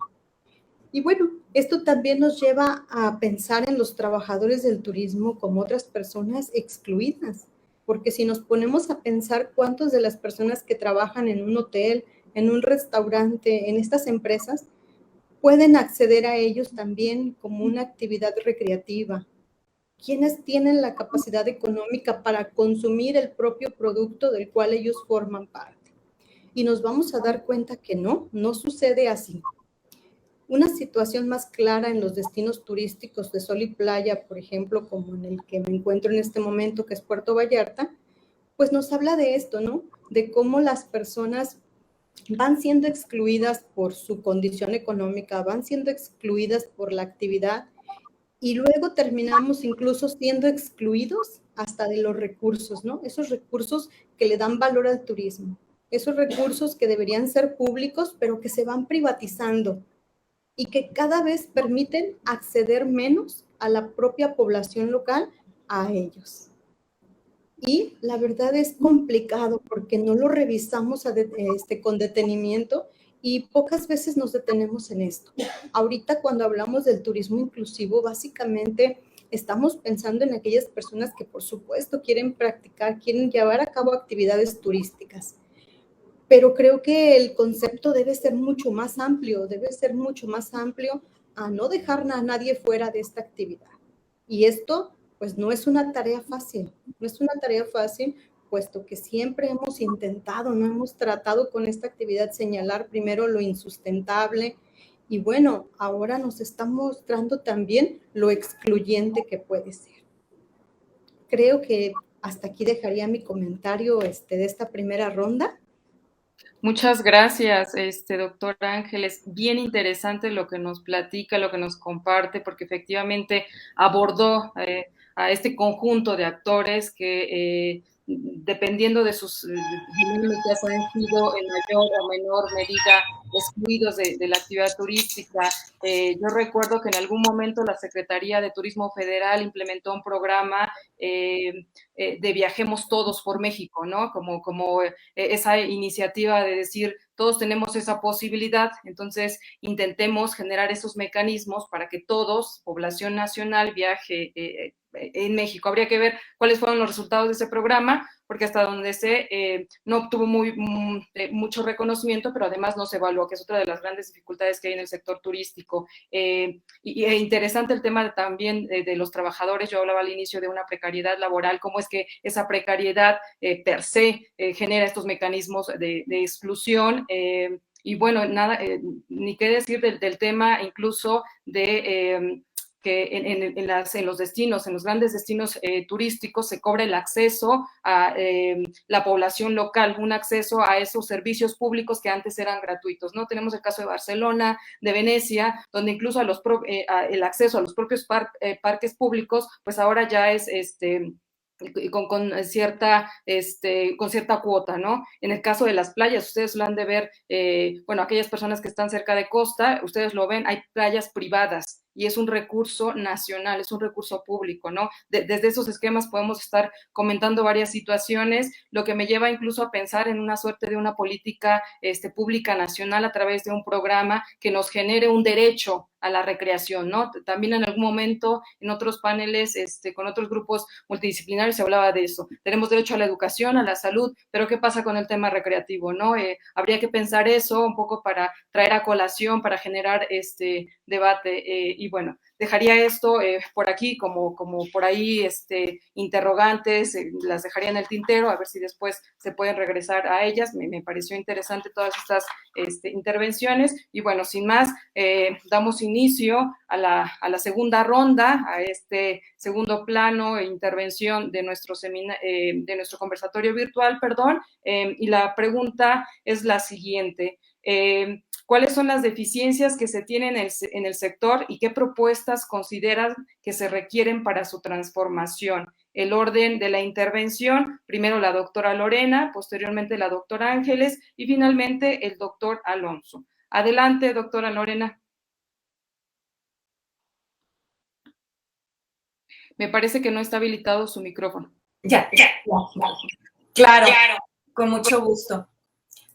Y bueno, esto también nos lleva a pensar en los trabajadores del turismo como otras personas excluidas, porque si nos ponemos a pensar cuántas de las personas que trabajan en un hotel, en un restaurante, en estas empresas, pueden acceder a ellos también como una actividad recreativa. ¿Quiénes tienen la capacidad económica para consumir el propio producto del cual ellos forman parte? Y nos vamos a dar cuenta que no sucede así. Una situación más clara en los destinos turísticos de sol y playa, por ejemplo, como en el que me encuentro en este momento, que es Puerto Vallarta, pues nos habla de esto, ¿no? De cómo las personas van siendo excluidas por su condición económica, van siendo excluidas por la actividad y luego terminamos incluso siendo excluidos hasta de los recursos, ¿no? Esos recursos que le dan valor al turismo, esos recursos que deberían ser públicos, pero que se van privatizando y que cada vez permiten acceder menos a la propia población local a ellos. Y la verdad es complicado porque no lo revisamos con detenimiento y pocas veces nos detenemos en esto. Ahorita cuando hablamos del turismo inclusivo, básicamente estamos pensando en aquellas personas que por supuesto quieren practicar, quieren llevar a cabo actividades turísticas. Pero creo que el concepto debe ser mucho más amplio, a no dejar a nadie fuera de esta actividad. Y esto, pues, no es una tarea fácil, puesto que siempre hemos intentado, no hemos tratado con esta actividad señalar primero lo insustentable y bueno, ahora nos está mostrando también lo excluyente que puede ser. Creo que hasta aquí dejaría mi comentario de esta primera ronda. Muchas gracias, doctor Ángeles. Bien interesante lo que nos platica, lo que nos comparte, porque efectivamente abordó a este conjunto de actores que dependiendo de sus dinámicas han sido en mayor o menor medida excluidos de la actividad turística. Yo recuerdo que en algún momento la Secretaría de Turismo Federal implementó un programa de Viajemos Todos por México, ¿no? Como esa iniciativa de decir, todos tenemos esa posibilidad, entonces intentemos generar esos mecanismos para que todos, población nacional, viaje en México. Habría que ver cuáles fueron los resultados de ese programa, porque hasta donde sé, no obtuvo mucho reconocimiento, pero además no se evaluó, que es otra de las grandes dificultades que hay en el sector turístico. Y interesante el tema también de los trabajadores. Yo hablaba al inicio de una precariedad laboral, cómo es que esa precariedad per se genera estos mecanismos de exclusión. Y bueno, nada, ni qué decir del tema incluso de que en los destinos, en los grandes destinos turísticos se cobra el acceso a la población local, un acceso a esos servicios públicos que antes eran gratuitos, ¿no? Tenemos el caso de Barcelona, de Venecia, donde incluso el acceso a los propios parques públicos, pues ahora ya es con cierta cuota, ¿no? En el caso de las playas, ustedes lo han de ver, bueno, aquellas personas que están cerca de costa, ustedes lo ven, hay playas privadas y es un recurso nacional, es un recurso público, ¿no? Desde esos esquemas podemos estar comentando varias situaciones, lo que me lleva incluso a pensar en una suerte de una política pública nacional a través de un programa que nos genere un derecho a la recreación, ¿no? También en algún momento en otros paneles con otros grupos multidisciplinarios se hablaba de eso. Tenemos derecho a la educación, a la salud, pero ¿qué pasa con el tema recreativo, no? Habría que pensar eso un poco para traer a colación, para generar este debate y bueno, dejaría esto por aquí como por ahí interrogantes, las dejaría en el tintero, a ver si después se pueden regresar a ellas. Me pareció interesante todas estas intervenciones y bueno, sin más, damos inicio a la segunda ronda, a este segundo plano e intervención de nuestro conversatorio virtual, y la pregunta es la siguiente. ¿Cuáles son las deficiencias que se tienen en el sector y qué propuestas consideran que se requieren para su transformación? El orden de la intervención, primero la doctora Lorena, posteriormente la doctora Ángeles y finalmente el doctor Alonso. Adelante, doctora Lorena. Me parece que no está habilitado su micrófono. Ya. Claro, con mucho gusto.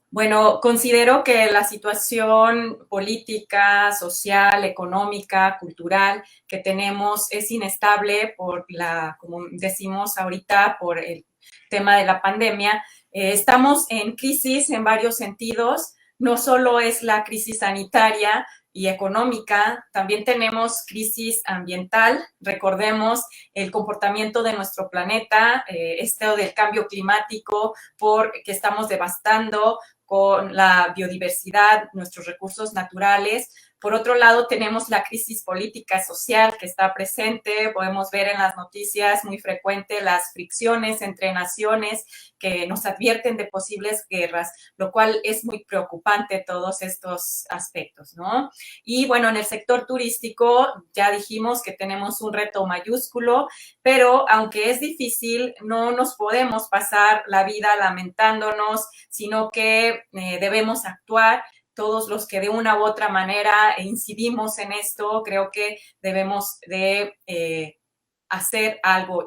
Bueno, considero que la situación política, social, económica, cultural que tenemos es inestable como decimos ahorita, por el tema de la pandemia. Estamos en crisis en varios sentidos. No solo es la crisis sanitaria y económica, también tenemos crisis ambiental. Recordemos el comportamiento de nuestro planeta, esto del cambio climático, porque estamos devastando con la biodiversidad, nuestros recursos naturales, Por otro lado, tenemos la crisis política y social que está presente. Podemos ver en las noticias muy frecuente las fricciones entre naciones que nos advierten de posibles guerras, lo cual es muy preocupante todos estos aspectos, ¿no? Y bueno, en el sector turístico ya dijimos que tenemos un reto mayúsculo, pero aunque es difícil, no nos podemos pasar la vida lamentándonos, sino que debemos actuar. Todos los que de una u otra manera incidimos en esto, creo que debemos de hacer algo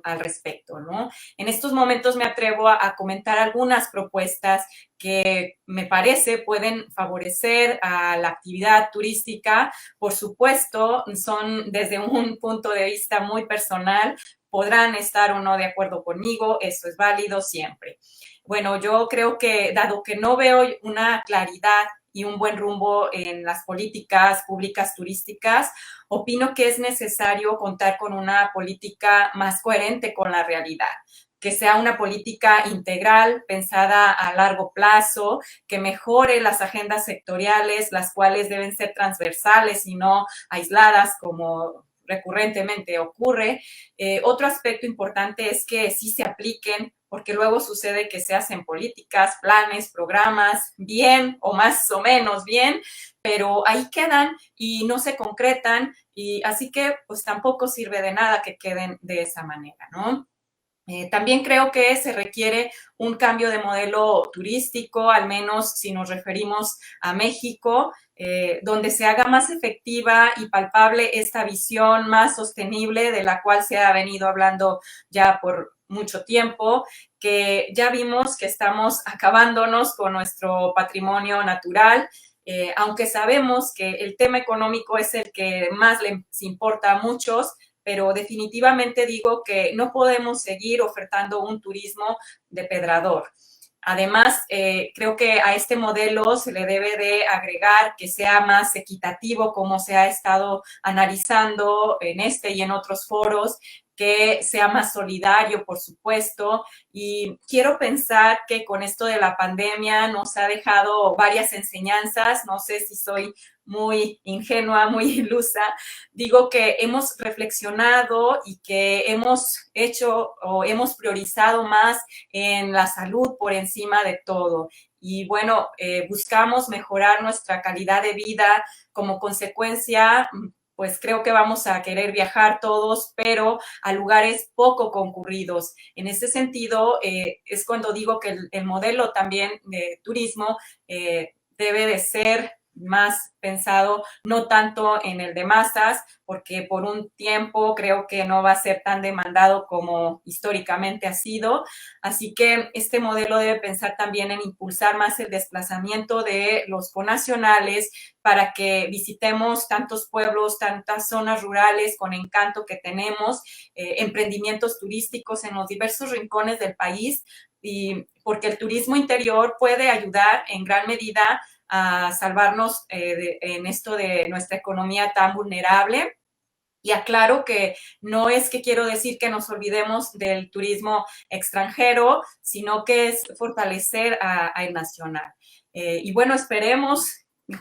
al respecto, ¿no? En estos momentos me atrevo a comentar algunas propuestas que me parece pueden favorecer a la actividad turística. Por supuesto, son desde un punto de vista muy personal, podrán estar o no de acuerdo conmigo, eso es válido siempre. Bueno, yo creo que dado que no veo una claridad y un buen rumbo en las políticas públicas turísticas, opino que es necesario contar con una política más coherente con la realidad, que sea una política integral, pensada a largo plazo, que mejore las agendas sectoriales, las cuales deben ser transversales y no aisladas como recurrentemente ocurre. Otro aspecto importante es que sí se apliquen, porque luego sucede que se hacen políticas, planes, programas, bien o más o menos bien, pero ahí quedan y no se concretan, y así que pues tampoco sirve de nada que queden de esa manera, ¿no? También creo que se requiere un cambio de modelo turístico, al menos si nos referimos a México, donde se haga más efectiva y palpable esta visión más sostenible de la cual se ha venido hablando ya por mucho tiempo, que ya vimos que estamos acabándonos con nuestro patrimonio natural. Aunque sabemos que el tema económico es el que más les importa a muchos, pero definitivamente digo que no podemos seguir ofertando un turismo depredador. Además, creo que a este modelo se le debe de agregar que sea más equitativo, como se ha estado analizando en este y en otros foros, que sea más solidario, por supuesto, y quiero pensar que con esto de la pandemia nos ha dejado varias enseñanzas. No sé si soy muy ingenua, muy ilusa, digo que hemos reflexionado y que hemos hecho o hemos priorizado más en la salud por encima de todo. Y bueno, buscamos mejorar nuestra calidad de vida. Como consecuencia, pues creo que vamos a querer viajar todos, pero a lugares poco concurridos. En ese sentido, es cuando digo que el modelo también de turismo debe de ser más pensado, no tanto en el de masas, porque por un tiempo creo que no va a ser tan demandado como históricamente ha sido. Así que este modelo debe pensar también en impulsar más el desplazamiento de los connacionales para que visitemos tantos pueblos, tantas zonas rurales con encanto que tenemos, emprendimientos turísticos en los diversos rincones del país, y porque el turismo interior puede ayudar en gran medida a salvarnos en esto de nuestra economía tan vulnerable. Y aclaro que no es que quiero decir que nos olvidemos del turismo extranjero, sino que es fortalecer al nacional. Y bueno, esperemos,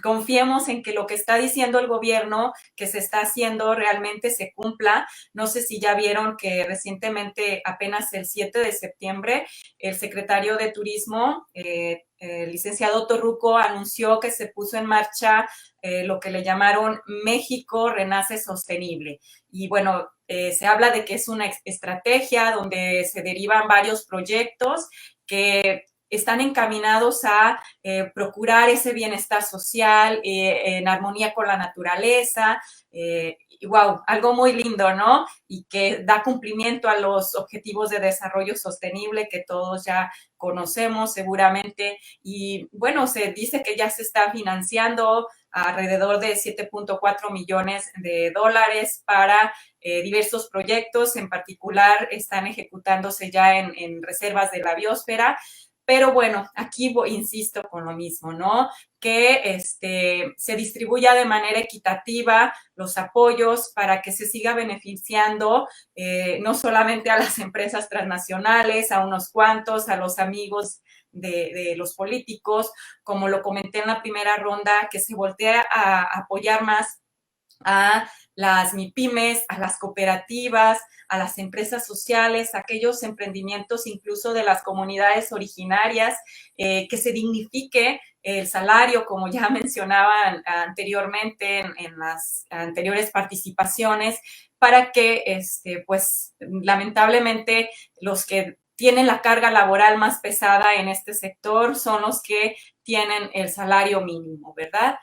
confiemos en que lo que está diciendo el gobierno, que se está haciendo, realmente se cumpla. No sé si ya vieron que recientemente, apenas el 7 de septiembre, el secretario de Turismo, el licenciado Torruco, anunció que se puso en marcha lo que le llamaron México Renace Sostenible. Y bueno, se habla de que es una estrategia donde se derivan varios proyectos que están encaminados a procurar ese bienestar social en armonía con la naturaleza. Y wow, algo muy lindo, ¿no? Y que da cumplimiento a los objetivos de desarrollo sostenible que todos ya conocemos seguramente. Y bueno, se dice que ya se está financiando alrededor de 7.4 millones de dólares para diversos proyectos. En particular, están ejecutándose ya en reservas de la biosfera. Pero bueno, aquí insisto con lo mismo, ¿no? Que se distribuya de manera equitativa los apoyos para que se siga beneficiando no solamente a las empresas transnacionales, a unos cuantos, a los amigos de los políticos, como lo comenté en la primera ronda, que se voltea a apoyar más a las MIPYMES, a las cooperativas, a las empresas sociales, a aquellos emprendimientos incluso de las comunidades originarias, que se dignifique el salario, como ya mencionaban anteriormente en las anteriores participaciones, para que, pues, lamentablemente, los que tienen la carga laboral más pesada en este sector son los que tienen el salario mínimo, ¿verdad?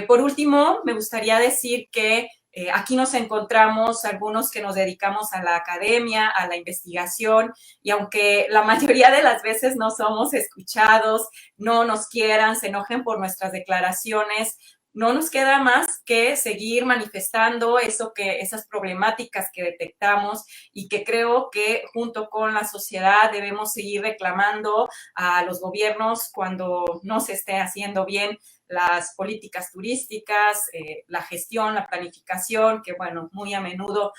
Por último, me gustaría decir que aquí nos encontramos algunos que nos dedicamos a la academia, a la investigación, y aunque la mayoría de las veces no somos escuchados, no nos quieran, se enojen por nuestras declaraciones, no nos queda más que seguir manifestando esas problemáticas que detectamos y que creo que junto con la sociedad debemos seguir reclamando a los gobiernos cuando no se esté haciendo bien las políticas turísticas, la gestión, la planificación, que bueno, muy a menudo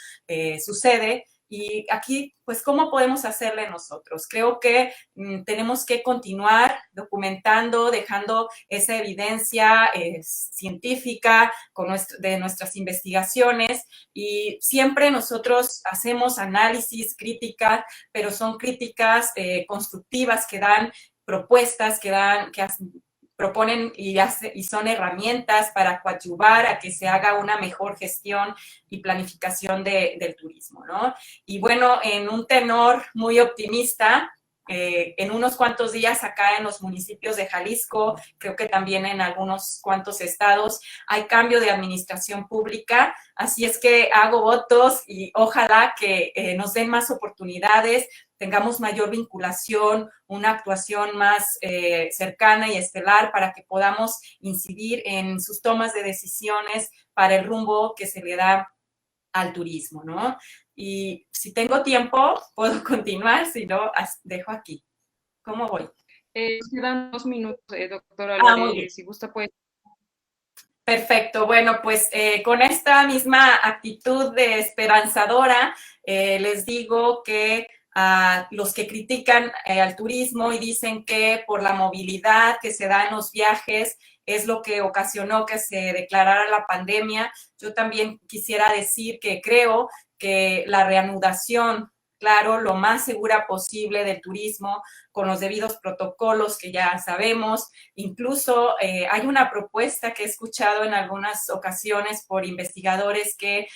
sucede. Y aquí, pues, ¿cómo podemos hacerle nosotros? Creo que tenemos que continuar documentando, dejando esa evidencia científica de nuestras investigaciones, y siempre nosotros hacemos análisis, críticas, pero son críticas constructivas que dan propuestas, que proponen y son herramientas para coadyuvar a que se haga una mejor gestión y planificación del turismo, ¿no? Y bueno, en un tenor muy optimista, en unos cuantos días acá en los municipios de Jalisco, creo que también en algunos cuantos estados, hay cambio de administración pública, así es que hago votos y ojalá que nos den más oportunidades, tengamos mayor vinculación, una actuación más cercana y estelar para que podamos incidir en sus tomas de decisiones para el rumbo que se le da al turismo, ¿no? Y si tengo tiempo, puedo continuar, si no, dejo aquí. ¿Cómo voy? Quedan 2 minutos, doctora Lore, si gusta, pues. Perfecto, bueno, pues con esta misma actitud de esperanzadora, les digo que a los que critican al turismo y dicen que por la movilidad que se da en los viajes es lo que ocasionó que se declarara la pandemia, yo también quisiera decir que creo que la reanudación, claro, lo más segura posible del turismo, con los debidos protocolos que ya sabemos. Incluso hay una propuesta que he escuchado en algunas ocasiones por investigadores que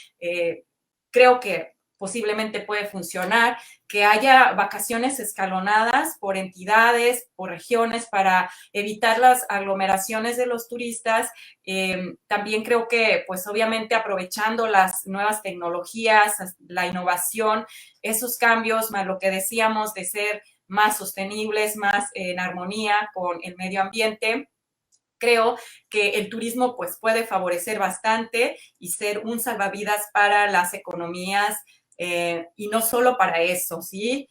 creo que posiblemente puede funcionar, que haya vacaciones escalonadas por entidades, por regiones, para evitar las aglomeraciones de los turistas. También creo que, pues obviamente aprovechando las nuevas tecnologías, la innovación, esos cambios, más lo que decíamos de ser más sostenibles, más en armonía con el medio ambiente, creo que el turismo pues puede favorecer bastante y ser un salvavidas para las economías, y no solo para eso, ¿sí?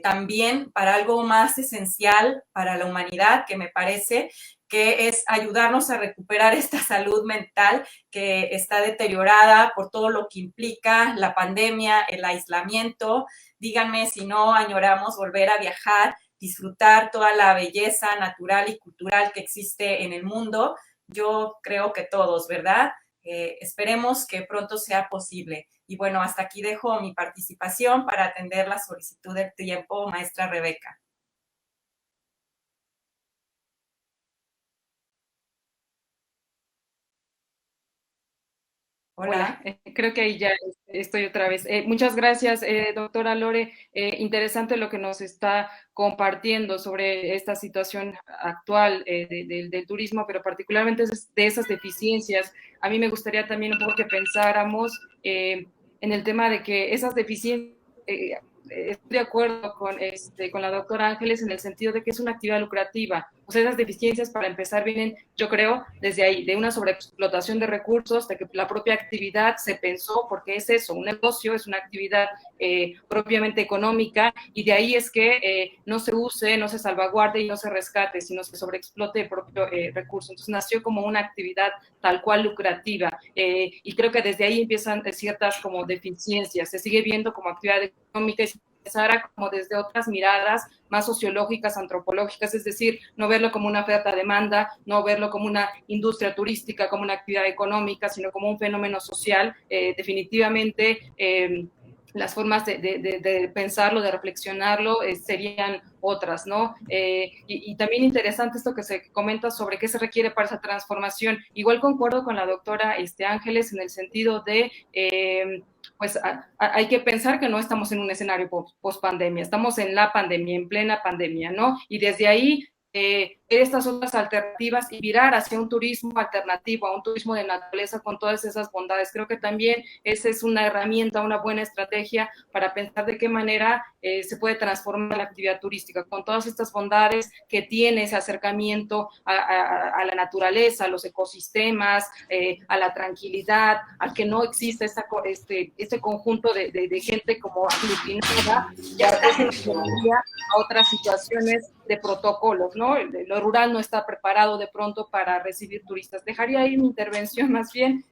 También para algo más esencial para la humanidad, que me parece que es ayudarnos a recuperar esta salud mental que está deteriorada por todo lo que implica la pandemia, el aislamiento. Díganme si no añoramos volver a viajar, disfrutar toda la belleza natural y cultural que existe en el mundo. Yo creo que todos, ¿verdad? Esperemos que pronto sea posible. Y bueno, hasta aquí dejo mi participación para atender la solicitud del tiempo, maestra Rebeca. Hola, creo que ahí ya estoy otra vez. Muchas gracias, doctora Lore. Interesante lo que nos está compartiendo sobre esta situación actual del turismo, pero particularmente de esas deficiencias. A mí me gustaría también un poco que pensáramos en el tema de que esas deficiencias, estoy de acuerdo con la doctora Ángeles en el sentido de que es una actividad lucrativa. O sea, esas deficiencias, para empezar, vienen, yo creo, desde ahí, de una sobreexplotación de recursos, de que la propia actividad se pensó, porque es eso, un negocio, es una actividad propiamente económica, y de ahí es que no se use, no se salvaguarde y no se rescate, sino se sobreexplote el propio recurso. Entonces nació como una actividad tal cual lucrativa, y creo que desde ahí empiezan ciertas como deficiencias, se sigue viendo como actividad económica y pensara como desde otras miradas más sociológicas, antropológicas, es decir, no verlo como una oferta-demanda, no verlo como una industria turística, como una actividad económica, sino como un fenómeno social. Definitivamente las formas de pensarlo, de reflexionarlo, serían otras, ¿no? Y también interesante esto que se comenta sobre qué se requiere para esa transformación. Igual concuerdo con la doctora Ángeles en el sentido de, pues hay que pensar que no estamos en un escenario post-pandemia, estamos en la pandemia, en plena pandemia, ¿no? Y desde ahí estas otras alternativas y virar hacia un turismo alternativo, a un turismo de naturaleza con todas esas bondades. Creo que también esa es una herramienta, una buena estrategia para pensar de qué manera se puede transformar la actividad turística con todas estas bondades que tiene ese acercamiento a la naturaleza, a los ecosistemas, a la tranquilidad, a que no existe este conjunto de gente como aglutinada que a otras situaciones de protocolos, ¿no? Lo rural no está preparado de pronto para recibir turistas. Dejaría ahí mi intervención más bien,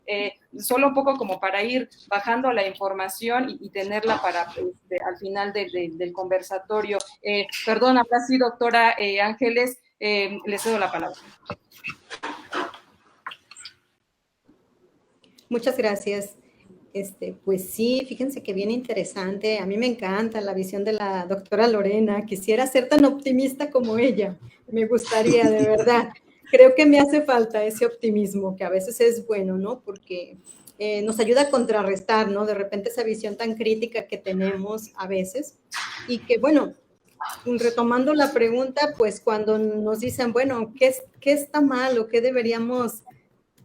solo un poco como para ir bajando la información y tenerla para al final del conversatorio. Perdón, ahora sí, doctora Ángeles, le cedo la palabra. Muchas gracias. Pues sí, fíjense que bien interesante. A mí me encanta la visión de la doctora Lorena. Quisiera ser tan optimista como ella. Me gustaría, de verdad. Creo que me hace falta ese optimismo, que a veces es bueno, ¿no? Porque nos ayuda a contrarrestar, ¿no? De repente esa visión tan crítica que tenemos a veces. Y que, bueno, retomando la pregunta, pues cuando nos dicen, bueno, ¿qué está mal o qué deberíamos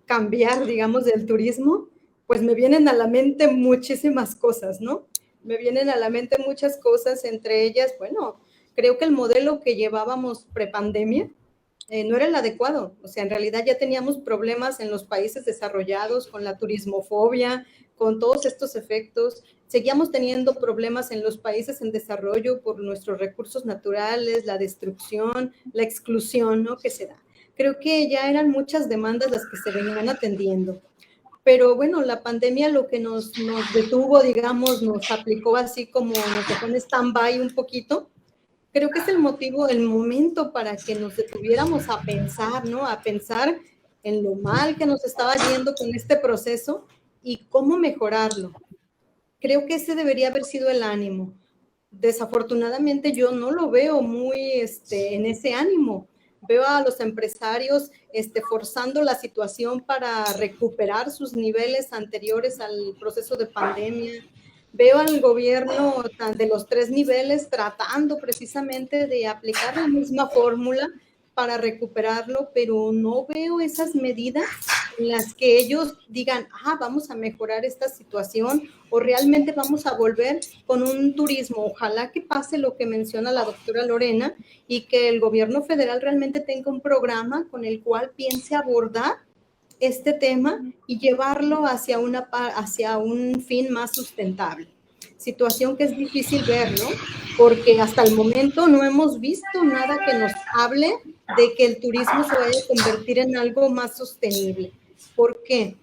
cambiar, digamos, del turismo? Pues me vienen a la mente muchísimas cosas, ¿no? Me vienen a la mente muchas cosas, entre ellas, bueno, creo que el modelo que llevábamos prepandemia no era el adecuado. O sea, en realidad ya teníamos problemas en los países desarrollados con la turismofobia, con todos estos efectos. Seguíamos teniendo problemas en los países en desarrollo por nuestros recursos naturales, la destrucción, la exclusión, ¿no?, que se da. Creo que ya eran muchas demandas las que se venían atendiendo. Pero bueno, la pandemia lo que nos detuvo, digamos, nos aplicó así como nos dejó en stand-by un poquito. Creo que es el motivo, el momento para que nos detuviéramos a pensar, ¿no? A pensar en lo mal que nos estaba yendo con este proceso y cómo mejorarlo. Creo que ese debería haber sido el ánimo. Desafortunadamente yo no lo veo muy en ese ánimo. Veo a los empresarios forzando la situación para recuperar sus niveles anteriores al proceso de pandemia. Veo al gobierno de los 3 niveles tratando precisamente de aplicar la misma fórmula para recuperarlo, pero no veo esas medidas en las que ellos digan, vamos a mejorar esta situación o realmente vamos a volver con un turismo. Ojalá que pase lo que menciona la doctora Lorena y que el gobierno federal realmente tenga un programa con el cual piense abordar este tema y llevarlo hacia un fin más sustentable. Situación que es difícil ver, ¿no? Porque hasta el momento no hemos visto nada que nos hable de que el turismo se vaya a convertir en algo más sostenible. ¿Por qué?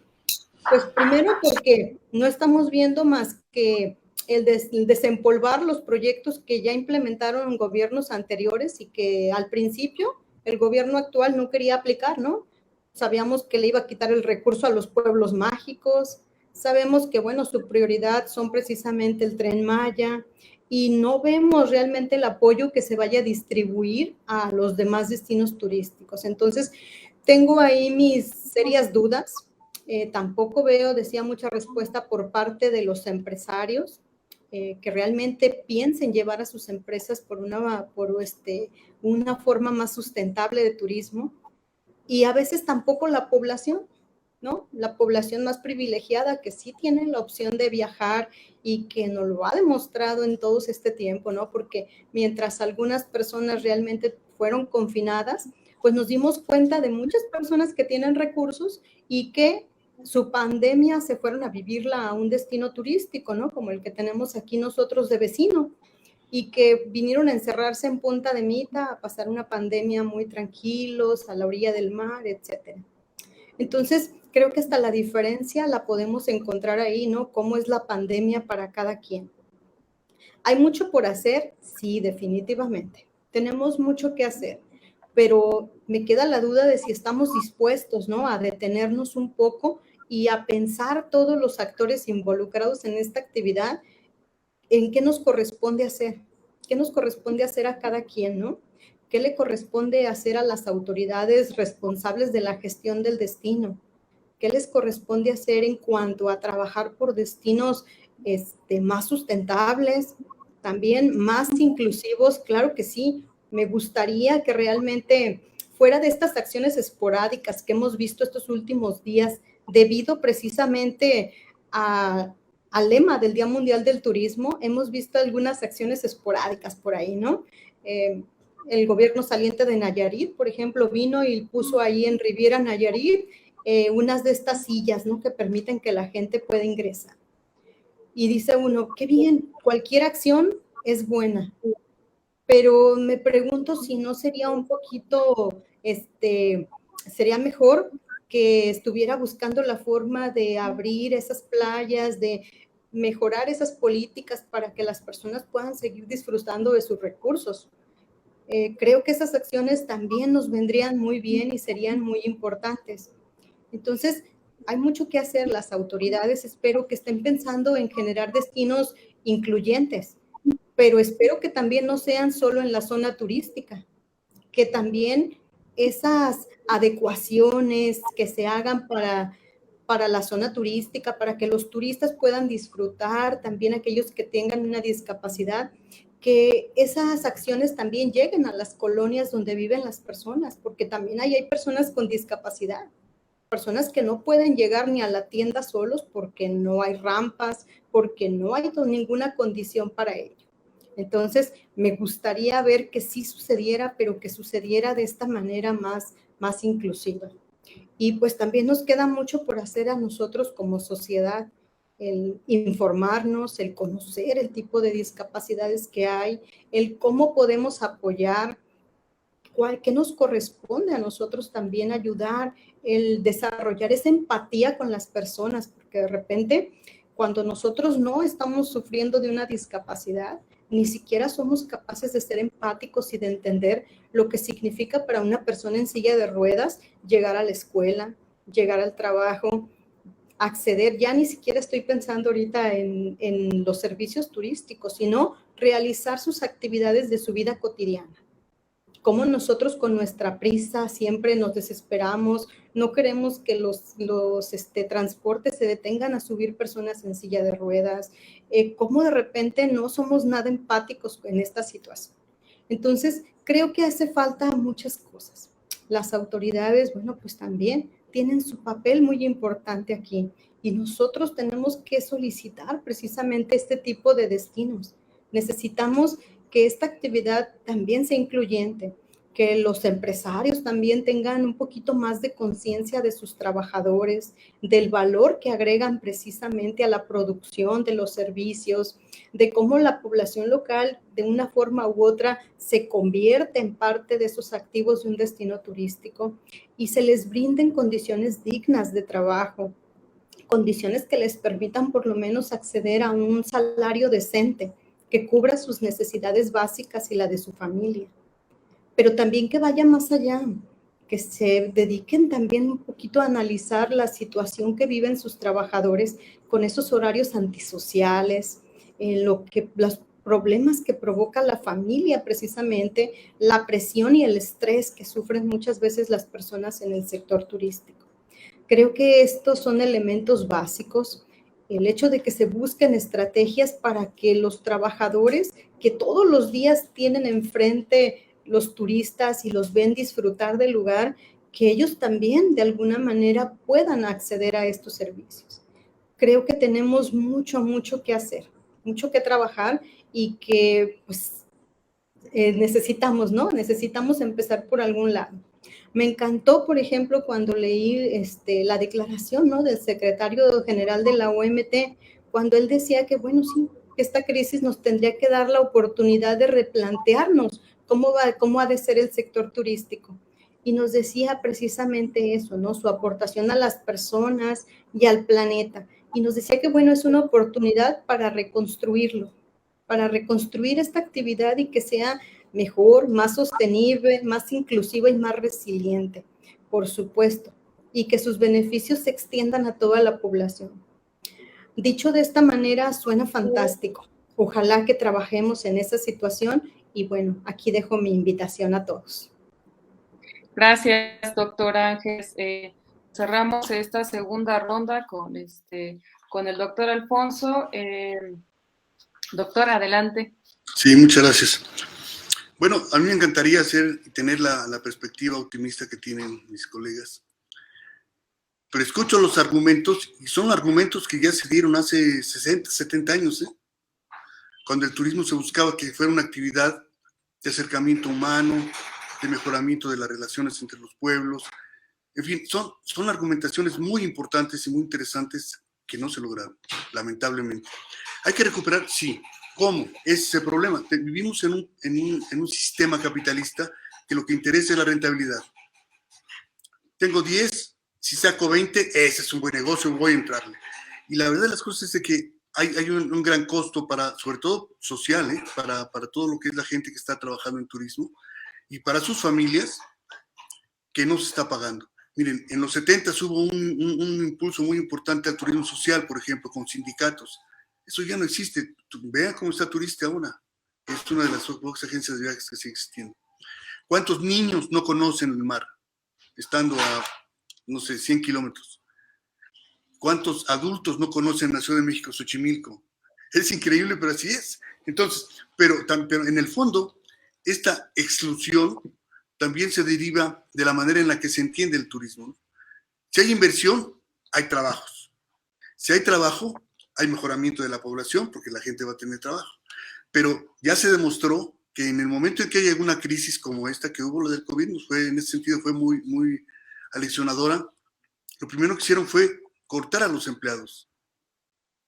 Pues primero porque no estamos viendo más que el desempolvar los proyectos que ya implementaron gobiernos anteriores y que al principio el gobierno actual no quería aplicar, ¿no? Sabíamos que le iba a quitar el recurso a los pueblos mágicos, sabemos que, bueno, su prioridad son precisamente el Tren Maya y no vemos realmente el apoyo que se vaya a distribuir a los demás destinos turísticos. Entonces, tengo ahí mis serias dudas. Tampoco veo, decía, mucha respuesta por parte de los empresarios que realmente piensen llevar a sus empresas por una forma más sustentable de turismo. Y a veces tampoco la población, ¿no? La población más privilegiada que sí tiene la opción de viajar y que nos lo ha demostrado en todo este tiempo, ¿no? Porque mientras algunas personas realmente fueron confinadas, pues nos dimos cuenta de muchas personas que tienen recursos y que su pandemia se fueron a vivirla a un destino turístico, ¿no? Como el que tenemos aquí nosotros de vecino, y que vinieron a encerrarse en Punta de Mita a pasar una pandemia muy tranquilos, a la orilla del mar, etc. Entonces, creo que hasta la diferencia la podemos encontrar ahí, ¿no? Cómo es la pandemia para cada quien. ¿Hay mucho por hacer? Sí, definitivamente. Tenemos mucho que hacer, pero me queda la duda de si estamos dispuestos, ¿no?, a detenernos un poco y a pensar todos los actores involucrados en esta actividad, en qué nos corresponde hacer, qué nos corresponde hacer a cada quien, ¿no? ¿Qué le corresponde hacer a las autoridades responsables de la gestión del destino? ¿Qué les corresponde hacer en cuanto a trabajar por destinos más sustentables, también más inclusivos? Claro que sí, me gustaría que realmente fuera de estas acciones esporádicas que hemos visto estos últimos días, debido precisamente al lema del Día Mundial del Turismo, hemos visto algunas acciones esporádicas por ahí, ¿no? El gobierno saliente de Nayarit, por ejemplo, vino y puso ahí en Riviera Nayarit unas de estas sillas, ¿no?, que permiten que la gente pueda ingresar. Y dice uno, qué bien, cualquier acción es buena, pero me pregunto si no sería un poquito, sería mejor que estuviera buscando la forma de abrir esas playas, de mejorar esas políticas para que las personas puedan seguir disfrutando de sus recursos. Creo que esas acciones también nos vendrían muy bien y serían muy importantes. Entonces, hay mucho que hacer. Las autoridades espero que estén pensando en generar destinos incluyentes, pero espero que también no sean solo en la zona turística, que también esas adecuaciones que se hagan para la zona turística, para que los turistas puedan disfrutar, también aquellos que tengan una discapacidad, que esas acciones también lleguen a las colonias donde viven las personas, porque también ahí hay personas con discapacidad, personas que no pueden llegar ni a la tienda solos porque no hay rampas, porque no hay ninguna condición para ello. Entonces, me gustaría ver que sí sucediera, pero que sucediera de esta manera más inclusiva. Y pues también nos queda mucho por hacer a nosotros como sociedad, el informarnos, el conocer el tipo de discapacidades que hay, el cómo podemos apoyar, qué nos corresponde a nosotros también ayudar, el desarrollar esa empatía con las personas, porque de repente cuando nosotros no estamos sufriendo de una discapacidad, ni siquiera somos capaces de ser empáticos y de entender lo que significa para una persona en silla de ruedas llegar a la escuela, llegar al trabajo, acceder. Ya ni siquiera estoy pensando ahorita en los servicios turísticos, sino realizar sus actividades de su vida cotidiana. Cómo nosotros con nuestra prisa siempre nos desesperamos, no queremos que los transportes se detengan a subir personas en silla de ruedas, cómo de repente no somos nada empáticos en esta situación. Entonces, creo que hace falta muchas cosas. Las autoridades, bueno, pues también tienen su papel muy importante aquí y nosotros tenemos que solicitar precisamente este tipo de destinos. Necesitamos que esta actividad también sea incluyente, que los empresarios también tengan un poquito más de conciencia de sus trabajadores, del valor que agregan precisamente a la producción de los servicios, de cómo la población local de una forma u otra se convierte en parte de esos activos de un destino turístico y se les brinden condiciones dignas de trabajo, condiciones que les permitan por lo menos acceder a un salario decente que cubra sus necesidades básicas y la de su familia. Pero también que vaya más allá, que se dediquen también un poquito a analizar la situación que viven sus trabajadores con esos horarios antisociales, los problemas que provoca la familia precisamente, la presión y el estrés que sufren muchas veces las personas en el sector turístico. Creo que estos son elementos básicos. El hecho de que se busquen estrategias para que los trabajadores que todos los días tienen enfrente los turistas y los ven disfrutar del lugar, que ellos también de alguna manera puedan acceder a estos servicios. Creo que tenemos mucho que hacer, mucho que trabajar y que pues necesitamos, ¿no? Necesitamos empezar por algún lado. Me encantó, por ejemplo, cuando leí la declaración, ¿no?, del secretario general de la OMT, cuando él decía que, bueno, sí, esta crisis nos tendría que dar la oportunidad de replantearnos cómo ha de ser el sector turístico. Y nos decía precisamente eso, ¿no?, su aportación a las personas y al planeta. Y nos decía que, bueno, es una oportunidad para reconstruirlo, para reconstruir esta actividad y que sea mejor, más sostenible, más inclusiva y más resiliente, por supuesto, y que sus beneficios se extiendan a toda la población. Dicho de esta manera, suena fantástico. Ojalá que trabajemos en esa situación y bueno, aquí dejo mi invitación a todos. Gracias, doctor Ángeles. Cerramos esta segunda ronda con el doctor Alfonso. Doctor, adelante. Sí, muchas gracias. Bueno, a mí me encantaría tener la perspectiva optimista que tienen mis colegas, pero escucho los argumentos y son argumentos que ya se dieron hace 60, 70 años, cuando el turismo se buscaba que fuera una actividad de acercamiento humano, de mejoramiento de las relaciones entre los pueblos. En fin, son argumentaciones muy importantes y muy interesantes que no se lograron, lamentablemente. Hay que recuperar, sí. ¿Cómo? Ese es el problema. Vivimos en un sistema capitalista que lo que interesa es la rentabilidad. Tengo 10, si saco 20, ese es un buen negocio, voy a entrarle. Y la verdad de las cosas es de que hay un gran costo, sobre todo social, para todo lo que es la gente que está trabajando en turismo y para sus familias, que no se está pagando. Miren, en los 70 hubo un impulso muy importante al turismo social, por ejemplo, con sindicatos. Eso ya no existe. Vean cómo está Turista ahora. Es una de las pocas agencias de viajes que sigue existiendo. ¿Cuántos niños no conocen el mar? Estando a, no sé, 100 kilómetros. ¿Cuántos adultos no conocen la Ciudad de México, Xochimilco? Es increíble, pero así es. Entonces, pero en el fondo, esta exclusión también se deriva de la manera en la que se entiende el turismo. Si hay inversión, hay trabajos. Si hay trabajo, hay mejoramiento de la población porque la gente va a tener trabajo. Pero ya se demostró que en el momento en que hay alguna crisis como esta que hubo, lo del COVID, en ese sentido fue muy, muy aleccionadora. Lo primero que hicieron fue cortar a los empleados.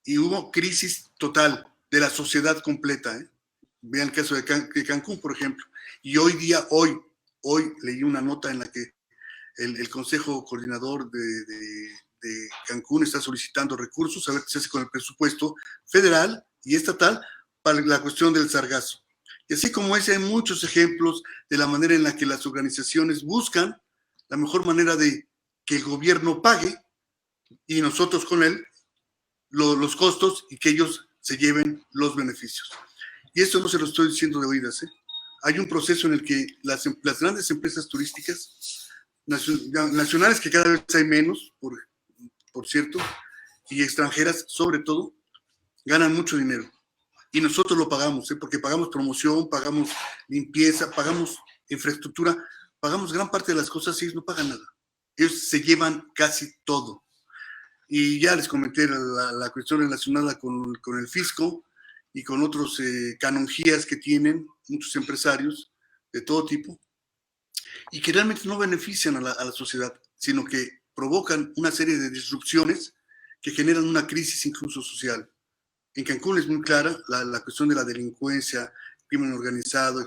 Y hubo crisis total de la sociedad completa. Vean el caso de Cancún, por ejemplo. Y hoy leí una nota en la que el Consejo Coordinador de Cancún está solicitando recursos, a ver qué se hace con el presupuesto federal y estatal para la cuestión del sargazo. Y así como ese, hay muchos ejemplos de la manera en la que las organizaciones buscan la mejor manera de que el gobierno pague y nosotros con él los costos y que ellos se lleven los beneficios. Y esto no se lo estoy diciendo de oídas. Hay un proceso en el que las grandes empresas turísticas nacionales, que cada vez hay menos, por cierto, y extranjeras sobre todo, ganan mucho dinero. Y nosotros lo pagamos, porque pagamos promoción, pagamos limpieza, pagamos infraestructura, pagamos gran parte de las cosas y ellos no pagan nada. Ellos se llevan casi todo. Y ya les comenté la cuestión relacionada con el fisco y con otros canonjías que tienen muchos empresarios de todo tipo y que realmente no benefician a la sociedad, sino que provocan una serie de disrupciones que generan una crisis incluso social. En Cancún es muy clara la cuestión de la delincuencia, crimen organizado,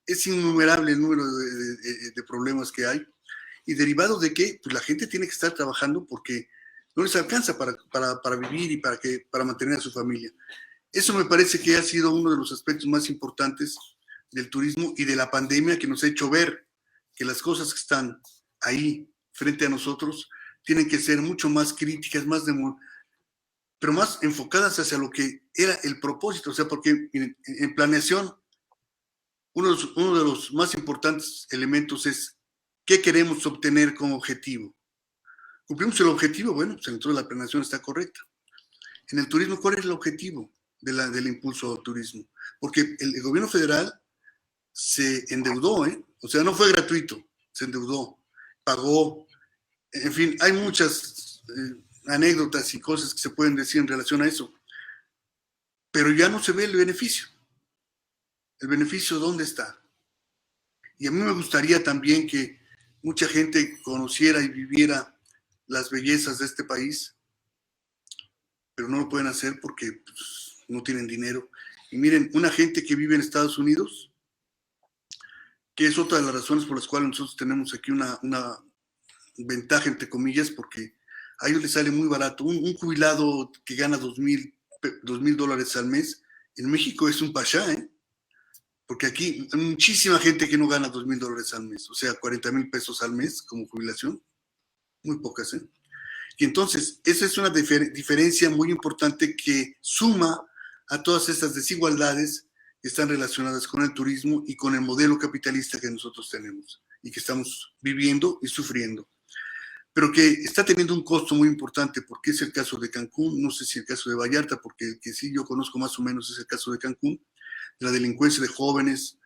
es innumerable el número de problemas que hay y derivado de que pues, la gente tiene que estar trabajando porque no les alcanza para vivir y para mantener a su familia. Eso me parece que ha sido uno de los aspectos más importantes del turismo y de la pandemia que nos ha hecho ver que las cosas que están ahí frente a nosotros tienen que ser mucho más críticas, pero más enfocadas hacia lo que era el propósito. O sea, porque en planeación, uno de los más importantes elementos es qué queremos obtener como objetivo. ¿Cumplimos el objetivo? Bueno, pues dentro de la planeación está correcta. En el turismo, ¿cuál es el objetivo del impulso al turismo? Porque el gobierno federal se endeudó, o sea, no fue gratuito, se endeudó, pagó, en fin, hay muchas anécdotas y cosas que se pueden decir en relación a eso, pero ya no se ve el beneficio. ¿El beneficio dónde está? Y a mí me gustaría también que mucha gente conociera y viviera las bellezas de este país, pero no lo pueden hacer porque pues, no tienen dinero. Y miren, una gente que vive en Estados Unidos, que es otra de las razones por las cuales nosotros tenemos aquí una ventaja, entre comillas, porque a ellos les sale muy barato. Un jubilado que gana $2,000 al mes En México es un pachá, ¿eh? Porque aquí hay muchísima gente que no gana $2,000 al mes, o sea, 40,000 pesos al mes como jubilación, muy pocas, ¿eh? Y entonces, esa es una diferencia muy importante que suma a todas estas desigualdades que están relacionadas con el turismo y con el modelo capitalista que nosotros tenemos y que estamos viviendo y sufriendo, pero que está teniendo un costo muy importante, porque es el caso de Cancún, no sé si el caso de Vallarta, porque el que sí yo conozco más o menos es el caso de Cancún, de la delincuencia de jóvenes,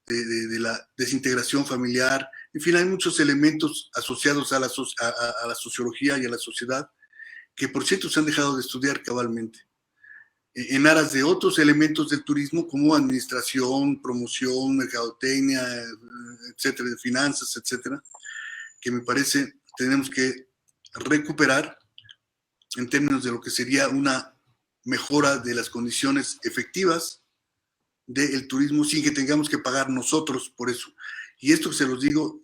de la desintegración familiar, en fin, hay muchos elementos asociados a la sociología y a la sociedad que, por cierto, se han dejado de estudiar cabalmente, en aras de otros elementos del turismo como administración, promoción, mercadotecnia, etcétera, de finanzas, etcétera, que me parece tenemos que recuperar en términos de lo que sería una mejora de las condiciones efectivas del turismo sin que tengamos que pagar nosotros por eso. Y esto se los digo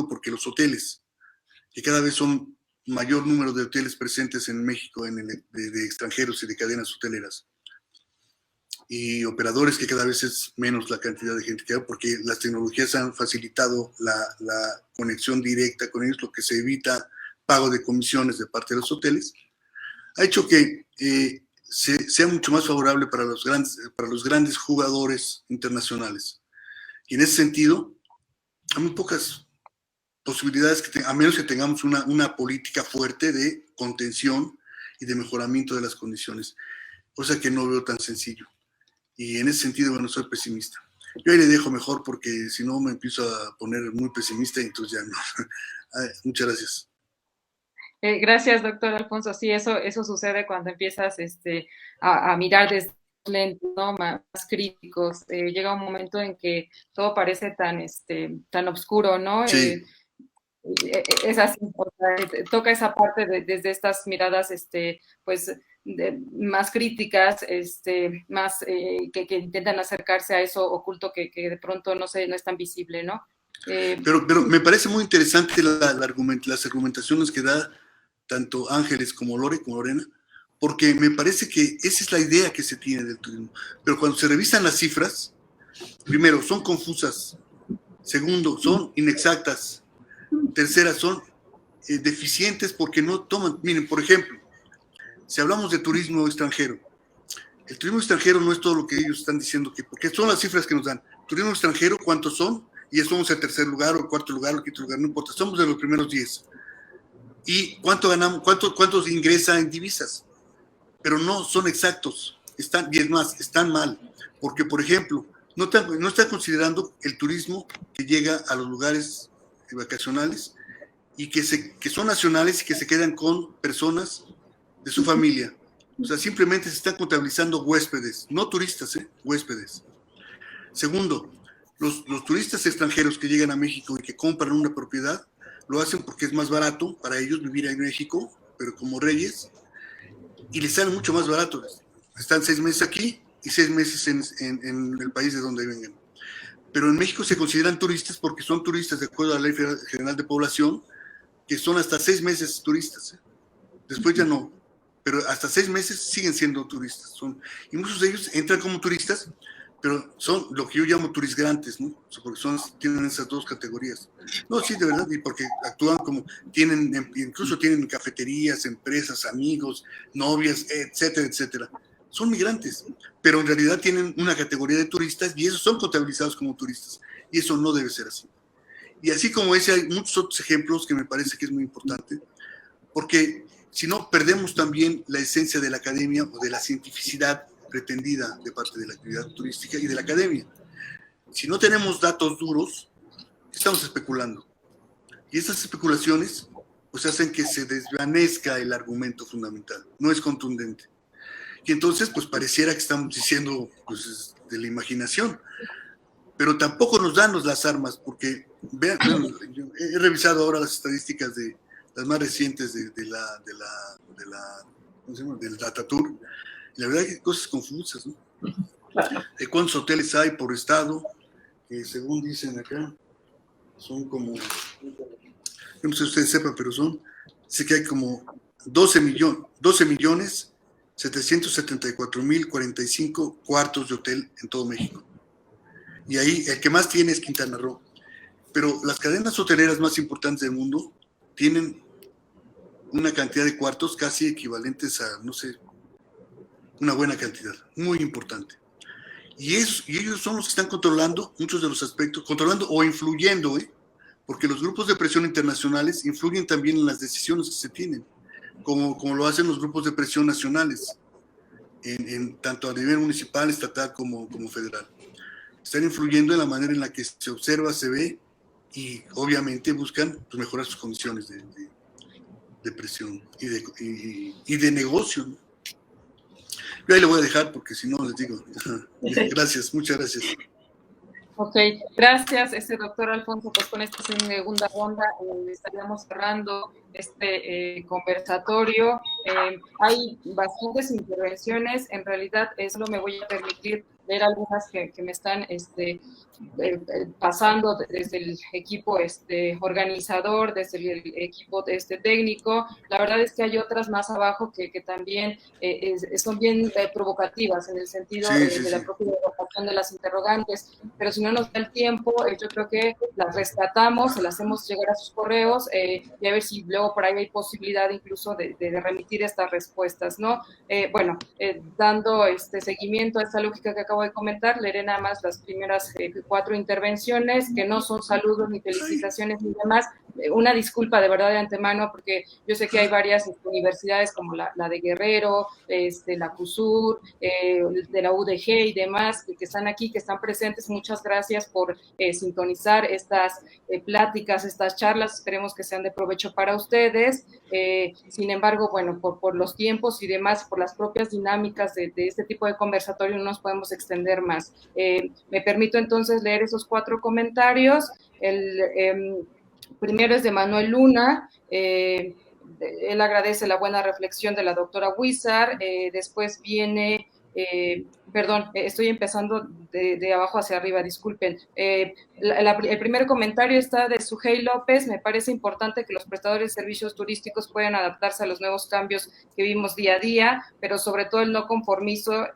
porque los hoteles, que cada vez son mayor número de hoteles presentes en México, de extranjeros y de cadenas hoteleras, y operadores, que cada vez es menos la cantidad de gente que hay, porque las tecnologías han facilitado la conexión directa con ellos, lo que se evita pago de comisiones de parte de los hoteles, ha hecho que sea mucho más favorable para los grandes jugadores internacionales. Y en ese sentido, hay muy pocas posibilidades, a menos que tengamos una política fuerte de contención y de mejoramiento de las condiciones, cosa que no veo tan sencillo. Y en ese sentido, bueno, soy pesimista. Yo ahí le dejo mejor, porque si no me empiezo a poner muy pesimista y entonces ya no. Muchas gracias. Gracias, doctor Alfonso. Sí, eso sucede cuando empiezas a mirar desde lentes, ¿no?, más críticos. Llega un momento en que todo parece tan oscuro, ¿no? Sí. Es así, o sea, toca esa parte desde estas miradas, pues, más críticas, más que intentan acercarse a eso oculto que de pronto no es tan visible, ¿no? Pero me parece muy interesante las argumentaciones que da tanto Ángeles como Lorena, porque me parece que esa es la idea que se tiene del turismo. Pero cuando se revisan las cifras, primero, son confusas. Segundo, son inexactas. Tercera, son deficientes porque no toman. Miren, por ejemplo, si hablamos de turismo extranjero, el turismo extranjero no es todo lo que ellos están diciendo, porque son las cifras que nos dan. Turismo extranjero, ¿cuántos son? Y ya somos el tercer lugar, o el cuarto lugar, o el quinto lugar, no importa, somos de los primeros 10. ¿Y cuánto ganamos? ¿Cuántos ingresa en divisas? Pero no son exactos, y es más, están mal, porque, por ejemplo, no están considerando el turismo que llega a los lugares vacacionales y que son nacionales y que se quedan con personas de su familia. O sea, simplemente se están contabilizando huéspedes, no turistas, huéspedes. Segundo, los turistas extranjeros que llegan a México y que compran una propiedad, lo hacen porque es más barato para ellos vivir en México, pero como reyes, y les sale mucho más barato. Están 6 meses aquí y 6 meses en el país de donde vengan. Pero en México se consideran turistas porque son turistas de acuerdo a la Ley General de Población, que son hasta 6 meses turistas. Después ya no, pero hasta 6 meses siguen siendo turistas. Y muchos de ellos entran como turistas, pero son lo que yo llamo turisgrantes, ¿no? Porque tienen esas dos categorías. No, sí, de verdad, y porque actúan como, incluso tienen cafeterías, empresas, amigos, novias, etcétera, etcétera. Son migrantes, pero en realidad tienen una categoría de turistas y esos son contabilizados como turistas. Y eso no debe ser así. Y así como ese, hay muchos otros ejemplos que me parece que es muy importante, porque si no, perdemos también la esencia de la academia o de la cientificidad pretendida de parte de la actividad turística y de la academia. Si no tenemos datos duros, estamos especulando. Y esas especulaciones pues hacen que se desvanezca el argumento fundamental, no es contundente. Y entonces pues pareciera que estamos diciendo pues, de la imaginación, pero tampoco nos dan las armas, porque vean, yo he revisado ahora las estadísticas de las más recientes del Datatur. La verdad que hay cosas confusas, ¿no? Claro. ¿Cuántos hoteles hay por estado? Que según dicen acá, son como, yo no sé si ustedes sepan, pero sé que hay como 12 millones 774,045 cuartos de hotel en todo México. Y ahí el que más tiene es Quintana Roo. Pero las cadenas hoteleras más importantes del mundo tienen una cantidad de cuartos casi equivalentes a, no sé, una buena cantidad, muy importante. Y ellos son los que están controlando muchos de los aspectos, controlando o influyendo, porque los grupos de presión internacionales influyen también en las decisiones que se tienen, como lo hacen los grupos de presión nacionales, tanto a nivel municipal, estatal como federal. Están influyendo en la manera en la que se observa, se ve, y obviamente buscan pues, mejorar sus condiciones de presión y de negocio, ¿no? Yo ahí lo voy a dejar porque si no les digo. Gracias, muchas gracias. Ok, gracias, doctor Alfonso. Pues con esta segunda ronda estaríamos cerrando este conversatorio. Hay bastantes intervenciones, en realidad solo me voy a permitir leer algunas que me están pasando desde el equipo organizador, desde el equipo técnico. La verdad es que hay otras más abajo que también son bien provocativas en el sentido de la propia evaluación de las interrogantes, pero si no nos da el tiempo, yo creo que las rescatamos, se las hacemos llegar a sus correos y a ver si luego por ahí hay posibilidad incluso de remitir estas respuestas, ¿no? Dando seguimiento a esta lógica que acabo de comentar, leeré nada más las primeras 4 intervenciones, que no son saludos ni felicitaciones ni demás. Una disculpa de verdad de antemano, porque yo sé que hay varias universidades como la de Guerrero, la CUSUR, de la UDG y demás, que están aquí, que están presentes. Muchas gracias por sintonizar estas pláticas, estas charlas. Esperemos que sean de provecho para ustedes. Sin embargo, bueno, por los tiempos y demás, por las propias dinámicas de este tipo de conversatorio, no nos podemos extender más. Me permito entonces leer esos 4 comentarios. El primero es de Manuel Luna. Él agradece la buena reflexión de la doctora Huizar. Después viene... estoy empezando de abajo hacia arriba, disculpen. El primer comentario está de Sujei López. Me parece importante que los prestadores de servicios turísticos puedan adaptarse a los nuevos cambios que vivimos día a día, pero sobre todo el no conformismo,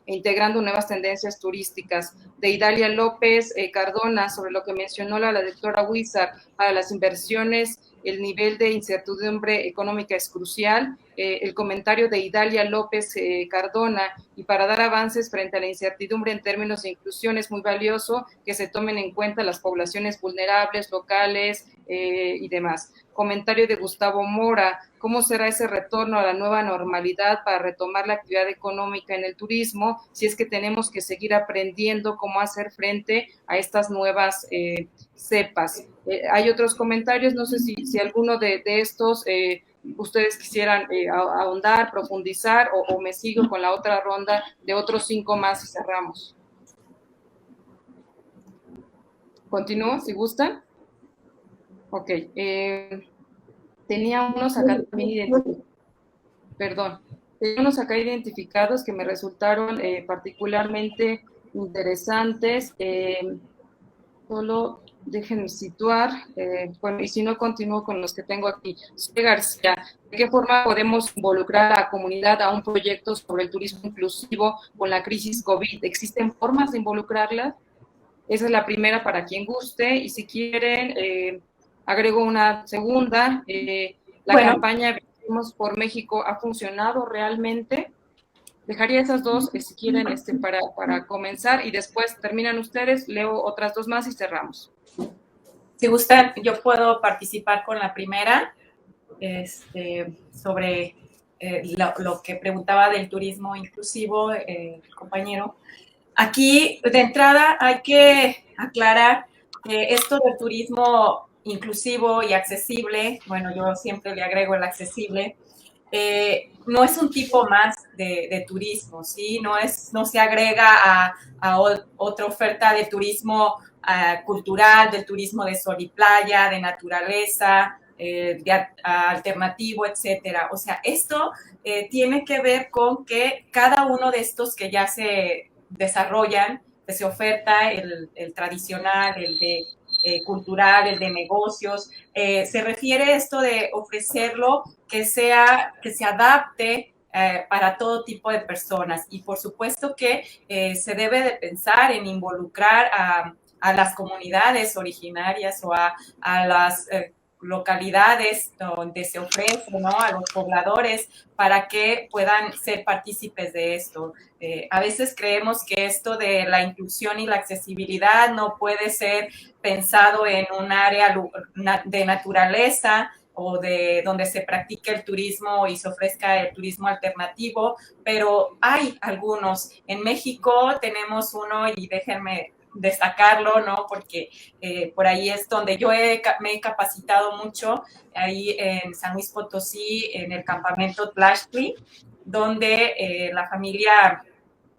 integrando nuevas tendencias turísticas. De Idalia López Cardona, sobre lo que mencionó la doctora Huizar, para las inversiones el nivel de incertidumbre económica es crucial. El comentario de Idalia López Cardona, y para dar avances frente a la incertidumbre en términos de inclusión es muy valioso que se tomen en cuenta las poblaciones vulnerables, locales y demás. Comentario de Gustavo Mora, ¿cómo será ese retorno a la nueva normalidad para retomar la actividad económica en el turismo si es que tenemos que seguir aprendiendo cómo hacer frente a estas nuevas cepas? Hay otros comentarios, no sé si alguno de estos ustedes quisieran ahondar, profundizar, o me sigo con la otra ronda de otros 5 más y cerramos. ¿Continúo, si gustan? Ok. Tenía unos acá también identificados. Tenía unos acá identificados que me resultaron particularmente interesantes. Solo déjenme situar, y si no, continúo con los que tengo aquí. José García, ¿de qué forma podemos involucrar a la comunidad a un proyecto sobre el turismo inclusivo con la crisis COVID? ¿Existen formas de involucrarla? Esa es la primera para quien guste, y si quieren, agrego una segunda. Campaña Vivimos por México ha funcionado realmente. Dejaría esas 2, si quieren, para comenzar, y después terminan ustedes, leo otras 2 más y cerramos. Si gustan, yo puedo participar con la primera, sobre lo que preguntaba del turismo inclusivo, el compañero. Aquí, de entrada, hay que aclarar que esto del turismo inclusivo y accesible, bueno, yo siempre le agrego el accesible, no es un tipo más de turismo, ¿sí? No se agrega a otra oferta de turismo cultural, del turismo de sol y playa, de naturaleza, alternativo, etcétera. O sea, esto tiene que ver con que cada uno de estos que ya se desarrollan, que se oferta, el tradicional, el de cultural, el de negocios. Se refiere a esto de ofrecerlo que se adapte para todo tipo de personas. Y por supuesto que se debe de pensar en involucrar a las comunidades originarias o a las localidades donde se ofrece, ¿no? A los pobladores para que puedan ser partícipes de esto. A veces creemos que esto de la inclusión y la accesibilidad no puede ser pensado en un área de naturaleza o de donde se practique el turismo y se ofrezca el turismo alternativo, pero hay algunos. En México tenemos uno y déjenme destacarlo, ¿no? Porque por ahí es donde yo me he capacitado mucho, ahí en San Luis Potosí, en el campamento Tlaxcli, donde la familia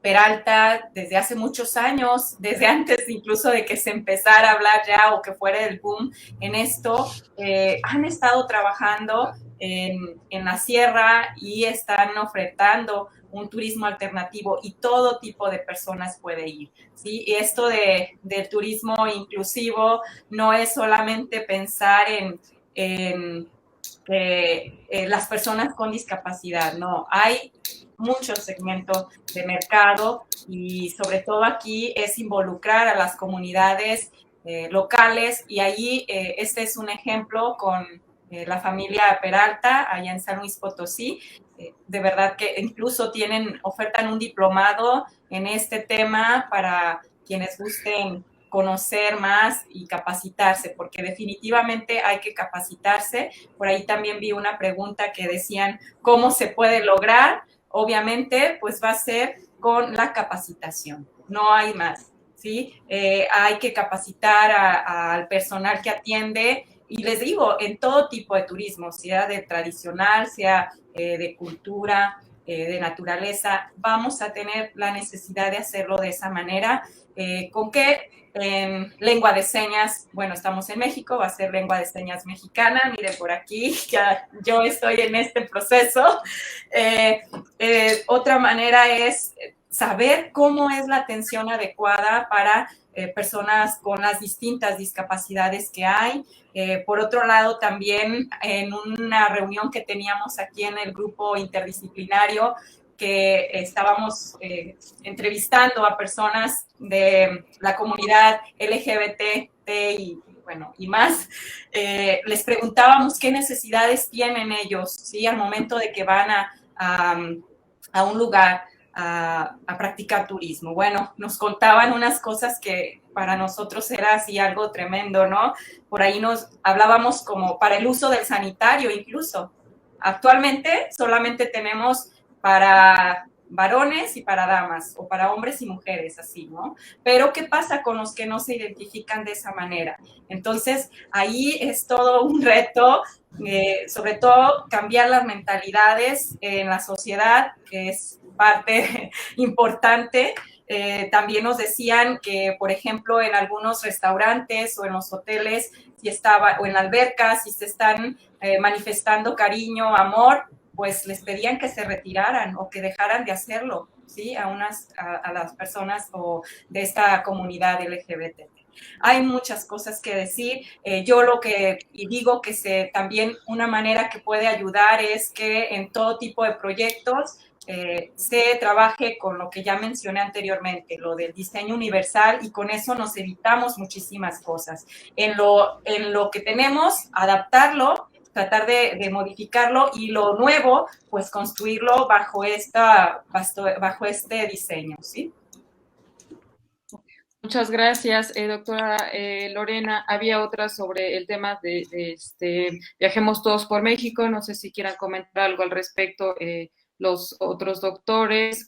Peralta, desde hace muchos años, desde antes incluso de que se empezara a hablar ya o que fuera el boom en esto, han estado trabajando en la sierra y están ofertando un turismo alternativo y todo tipo de personas puede ir, ¿sí? Y esto del turismo inclusivo no es solamente pensar en las personas con discapacidad, no, hay muchos segmentos de mercado y sobre todo aquí es involucrar a las comunidades locales y ahí este es un ejemplo con la familia Peralta allá en San Luis Potosí. De verdad que incluso ofertan un diplomado en este tema para quienes gusten conocer más y capacitarse, porque definitivamente hay que capacitarse. Por ahí también vi una pregunta que decían, ¿cómo se puede lograr? Obviamente, pues va a ser con la capacitación, no hay más, ¿sí? Hay que capacitar al personal que atiende, y les digo, en todo tipo de turismo, sea de tradicional, sea de cultura, de naturaleza, vamos a tener la necesidad de hacerlo de esa manera. ¿Con qué? En lengua de señas, bueno, estamos en México, va a ser lengua de señas mexicana, miren por aquí, ya yo estoy en este proceso. Otra manera es saber cómo es la atención adecuada para personas con las distintas discapacidades que hay. Por otro lado, también en una reunión que teníamos aquí en el grupo interdisciplinario, que estábamos entrevistando a personas de la comunidad LGBT y más, les preguntábamos qué necesidades tienen ellos, ¿sí? Al momento de que van a un lugar a practicar turismo. Bueno, nos contaban unas cosas que para nosotros era así algo tremendo, ¿no? Por ahí nos hablábamos como para el uso del sanitario incluso. Actualmente solamente tenemos para varones y para damas, o para hombres y mujeres, así, ¿no? Pero ¿qué pasa con los que no se identifican de esa manera? Entonces, ahí es todo un reto, sobre todo cambiar las mentalidades en la sociedad, que es parte importante. También nos decían que, por ejemplo, en algunos restaurantes o en los hoteles, o en albercas, si se están manifestando cariño, amor, pues les pedían que se retiraran o que dejaran de hacerlo, ¿sí? A las personas o de esta comunidad LGBT. Hay muchas cosas que decir. Yo lo que digo que también una manera que puede ayudar es que en todo tipo de proyectos se trabaje con lo que ya mencioné anteriormente, lo del diseño universal, y con eso nos evitamos muchísimas cosas. En lo que tenemos, adaptarlo, tratar de modificarlo, y lo nuevo, pues construirlo bajo este diseño, ¿sí? Muchas gracias, doctora Lorena. Había otra sobre el tema de Viajemos Todos por México. No sé si quieran comentar algo al respecto los otros doctores,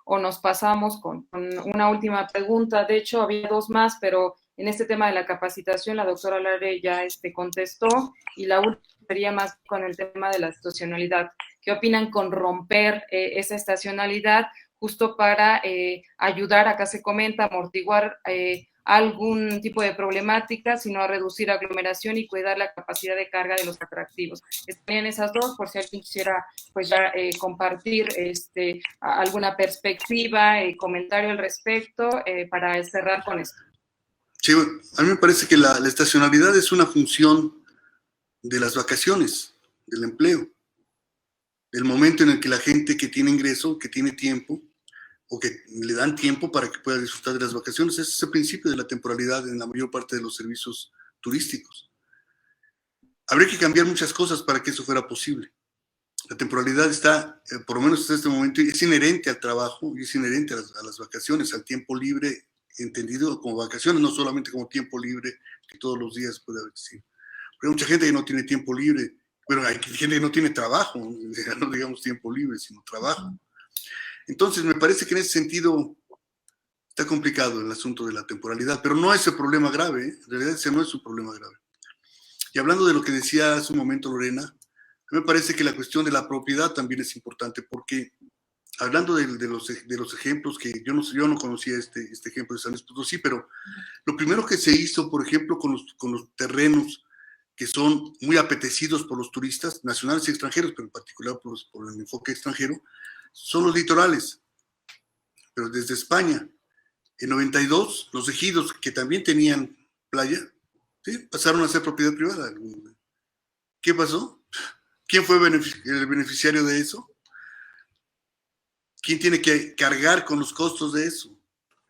o nos pasamos con una última pregunta. De hecho, había dos más, pero en este tema de la capacitación, la doctora Lare ya contestó, y la última sería más con el tema de la estacionalidad. ¿Qué opinan con romper esa estacionalidad justo para ayudar, acá se comenta, amortiguar algún tipo de problemática, sino a reducir aglomeración y cuidar la capacidad de carga de los atractivos? Estarían esas dos, por si alguien quisiera pues ya compartir alguna perspectiva, comentario al respecto, para cerrar con esto. Sí, a mí me parece que la estacionalidad es una función de las vacaciones, del empleo, del momento en el que la gente que tiene ingreso, que tiene tiempo, o que le dan tiempo para que pueda disfrutar de las vacaciones. Ese es el principio de la temporalidad en la mayor parte de los servicios turísticos. Habría que cambiar muchas cosas para que eso fuera posible. La temporalidad está, por lo menos hasta este momento, es inherente al trabajo y es inherente a las vacaciones, al tiempo libre, entendido como vacaciones, no solamente como tiempo libre que todos los días puede existir. Pero hay mucha gente que no tiene tiempo libre, bueno, hay gente que no tiene trabajo, no digamos tiempo libre, sino trabajo. Entonces, me parece que en ese sentido está complicado el asunto de la temporalidad, pero no es el problema grave, ¿eh? En realidad ese no es un problema grave. Y hablando de lo que decía hace un momento Lorena, me parece que la cuestión de la propiedad también es importante, porque hablando de los ejemplos, que yo no conocía este ejemplo de San Luis Potosí, pero lo primero que se hizo, por ejemplo, con los terrenos que son muy apetecidos por los turistas nacionales y extranjeros, pero en particular por el enfoque extranjero, son los litorales, pero desde España. En 92, los ejidos que también tenían playa, ¿sí?, pasaron a ser propiedad privada. ¿Qué pasó? ¿Quién fue el beneficiario de eso? ¿Quién tiene que cargar con los costos de eso?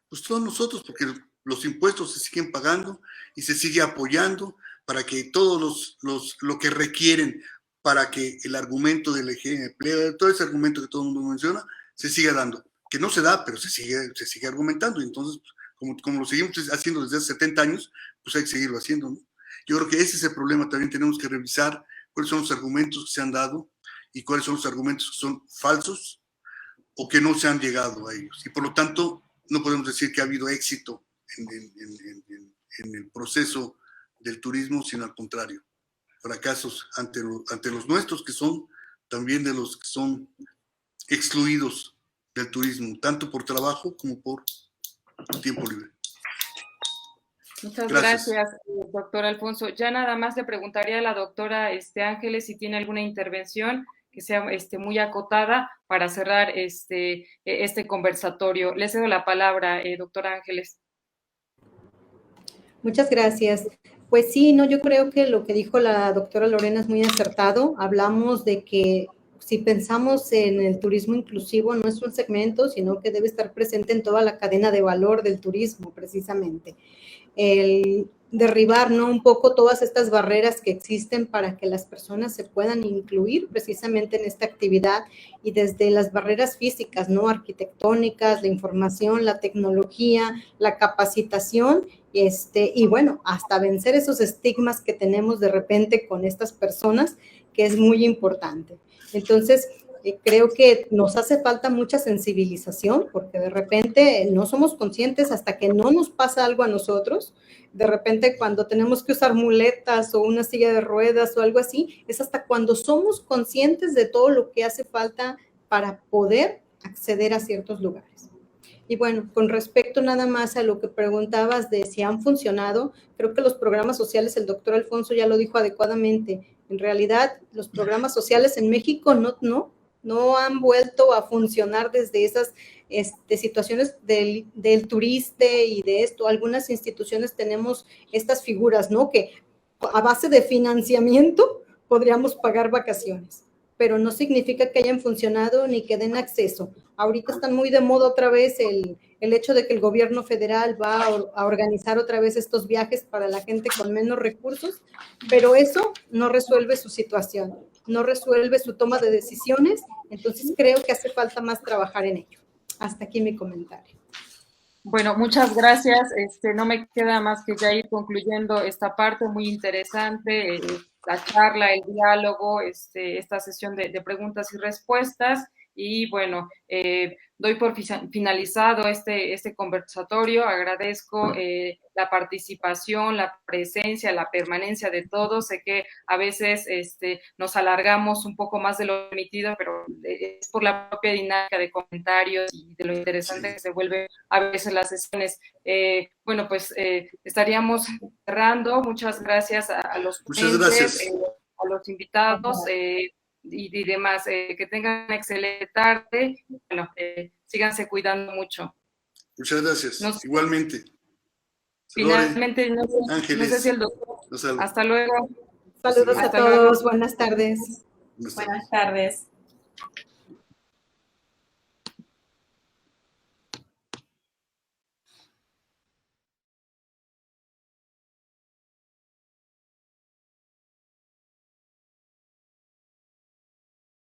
Pues todos nosotros, porque los impuestos se siguen pagando y se sigue apoyando para que todos lo que requieren para que el argumento del empleo, todo ese argumento que todo el mundo menciona, se siga dando. Que no se da, pero se sigue argumentando. Entonces, como lo seguimos haciendo desde hace 70 años, pues hay que seguirlo haciendo, ¿no? Yo creo que ese es el problema. También tenemos que revisar cuáles son los argumentos que se han dado y cuáles son los argumentos que son falsos o que no se han llegado a ellos. Y por lo tanto, no podemos decir que ha habido éxito en el proceso del turismo, sino al contrario, fracasos ante los nuestros, que son también de los que son excluidos del turismo, tanto por trabajo como por tiempo libre. Muchas gracias, doctor Alfonso. Ya nada más le preguntaría a la doctora Ángeles si tiene alguna intervención que sea muy acotada para cerrar este conversatorio. Le cedo la palabra, doctora Ángeles. Muchas gracias. Pues sí, no, yo creo que lo que dijo la doctora Lorena es muy acertado. Hablamos de que si pensamos en el turismo inclusivo, no es un segmento, sino que debe estar presente en toda la cadena de valor del turismo, precisamente. El derribar, ¿no?, un poco todas estas barreras que existen para que las personas se puedan incluir precisamente en esta actividad, y desde las barreras físicas, ¿no?, arquitectónicas, la información, la tecnología, la capacitación, y bueno, hasta vencer esos estigmas que tenemos de repente con estas personas, que es muy importante. Entonces, creo que nos hace falta mucha sensibilización, porque de repente no somos conscientes hasta que no nos pasa algo a nosotros. De repente, cuando tenemos que usar muletas o una silla de ruedas o algo así, es hasta cuando somos conscientes de todo lo que hace falta para poder acceder a ciertos lugares. Y bueno, con respecto nada más a lo que preguntabas de si han funcionado, creo que los programas sociales, el doctor Alfonso ya lo dijo adecuadamente. En realidad, los programas sociales en México no han vuelto a funcionar desde esas situaciones del turista y de esto. Algunas instituciones tenemos estas figuras, ¿no?, que a base de financiamiento podríamos pagar vacaciones, pero no significa que hayan funcionado ni que den acceso. Ahorita están muy de moda otra vez el hecho de que el gobierno federal va a organizar otra vez estos viajes para la gente con menos recursos, pero eso no resuelve su situación, no resuelve su toma de decisiones. Entonces creo que hace falta más trabajar en ello. Hasta aquí mi comentario. Bueno, muchas gracias. No me queda más que ya ir concluyendo esta parte muy interesante, la charla, el diálogo, esta sesión de preguntas y respuestas. Y bueno, doy por finalizado este conversatorio. Agradezco la participación, la presencia, la permanencia de todos. Sé que a veces nos alargamos un poco más de lo permitido, pero es por la propia dinámica de comentarios y de lo interesante que se vuelve a veces las sesiones. Bueno, pues estaríamos cerrando. Muchas gracias a los ponentes, a los invitados y demás. Que tengan una excelente tarde. Bueno, síganse cuidando mucho. Muchas gracias. Igualmente. Finalmente, no sé si el doctor. Hasta luego. Saludos a todos. Buenas tardes. Buenas tardes.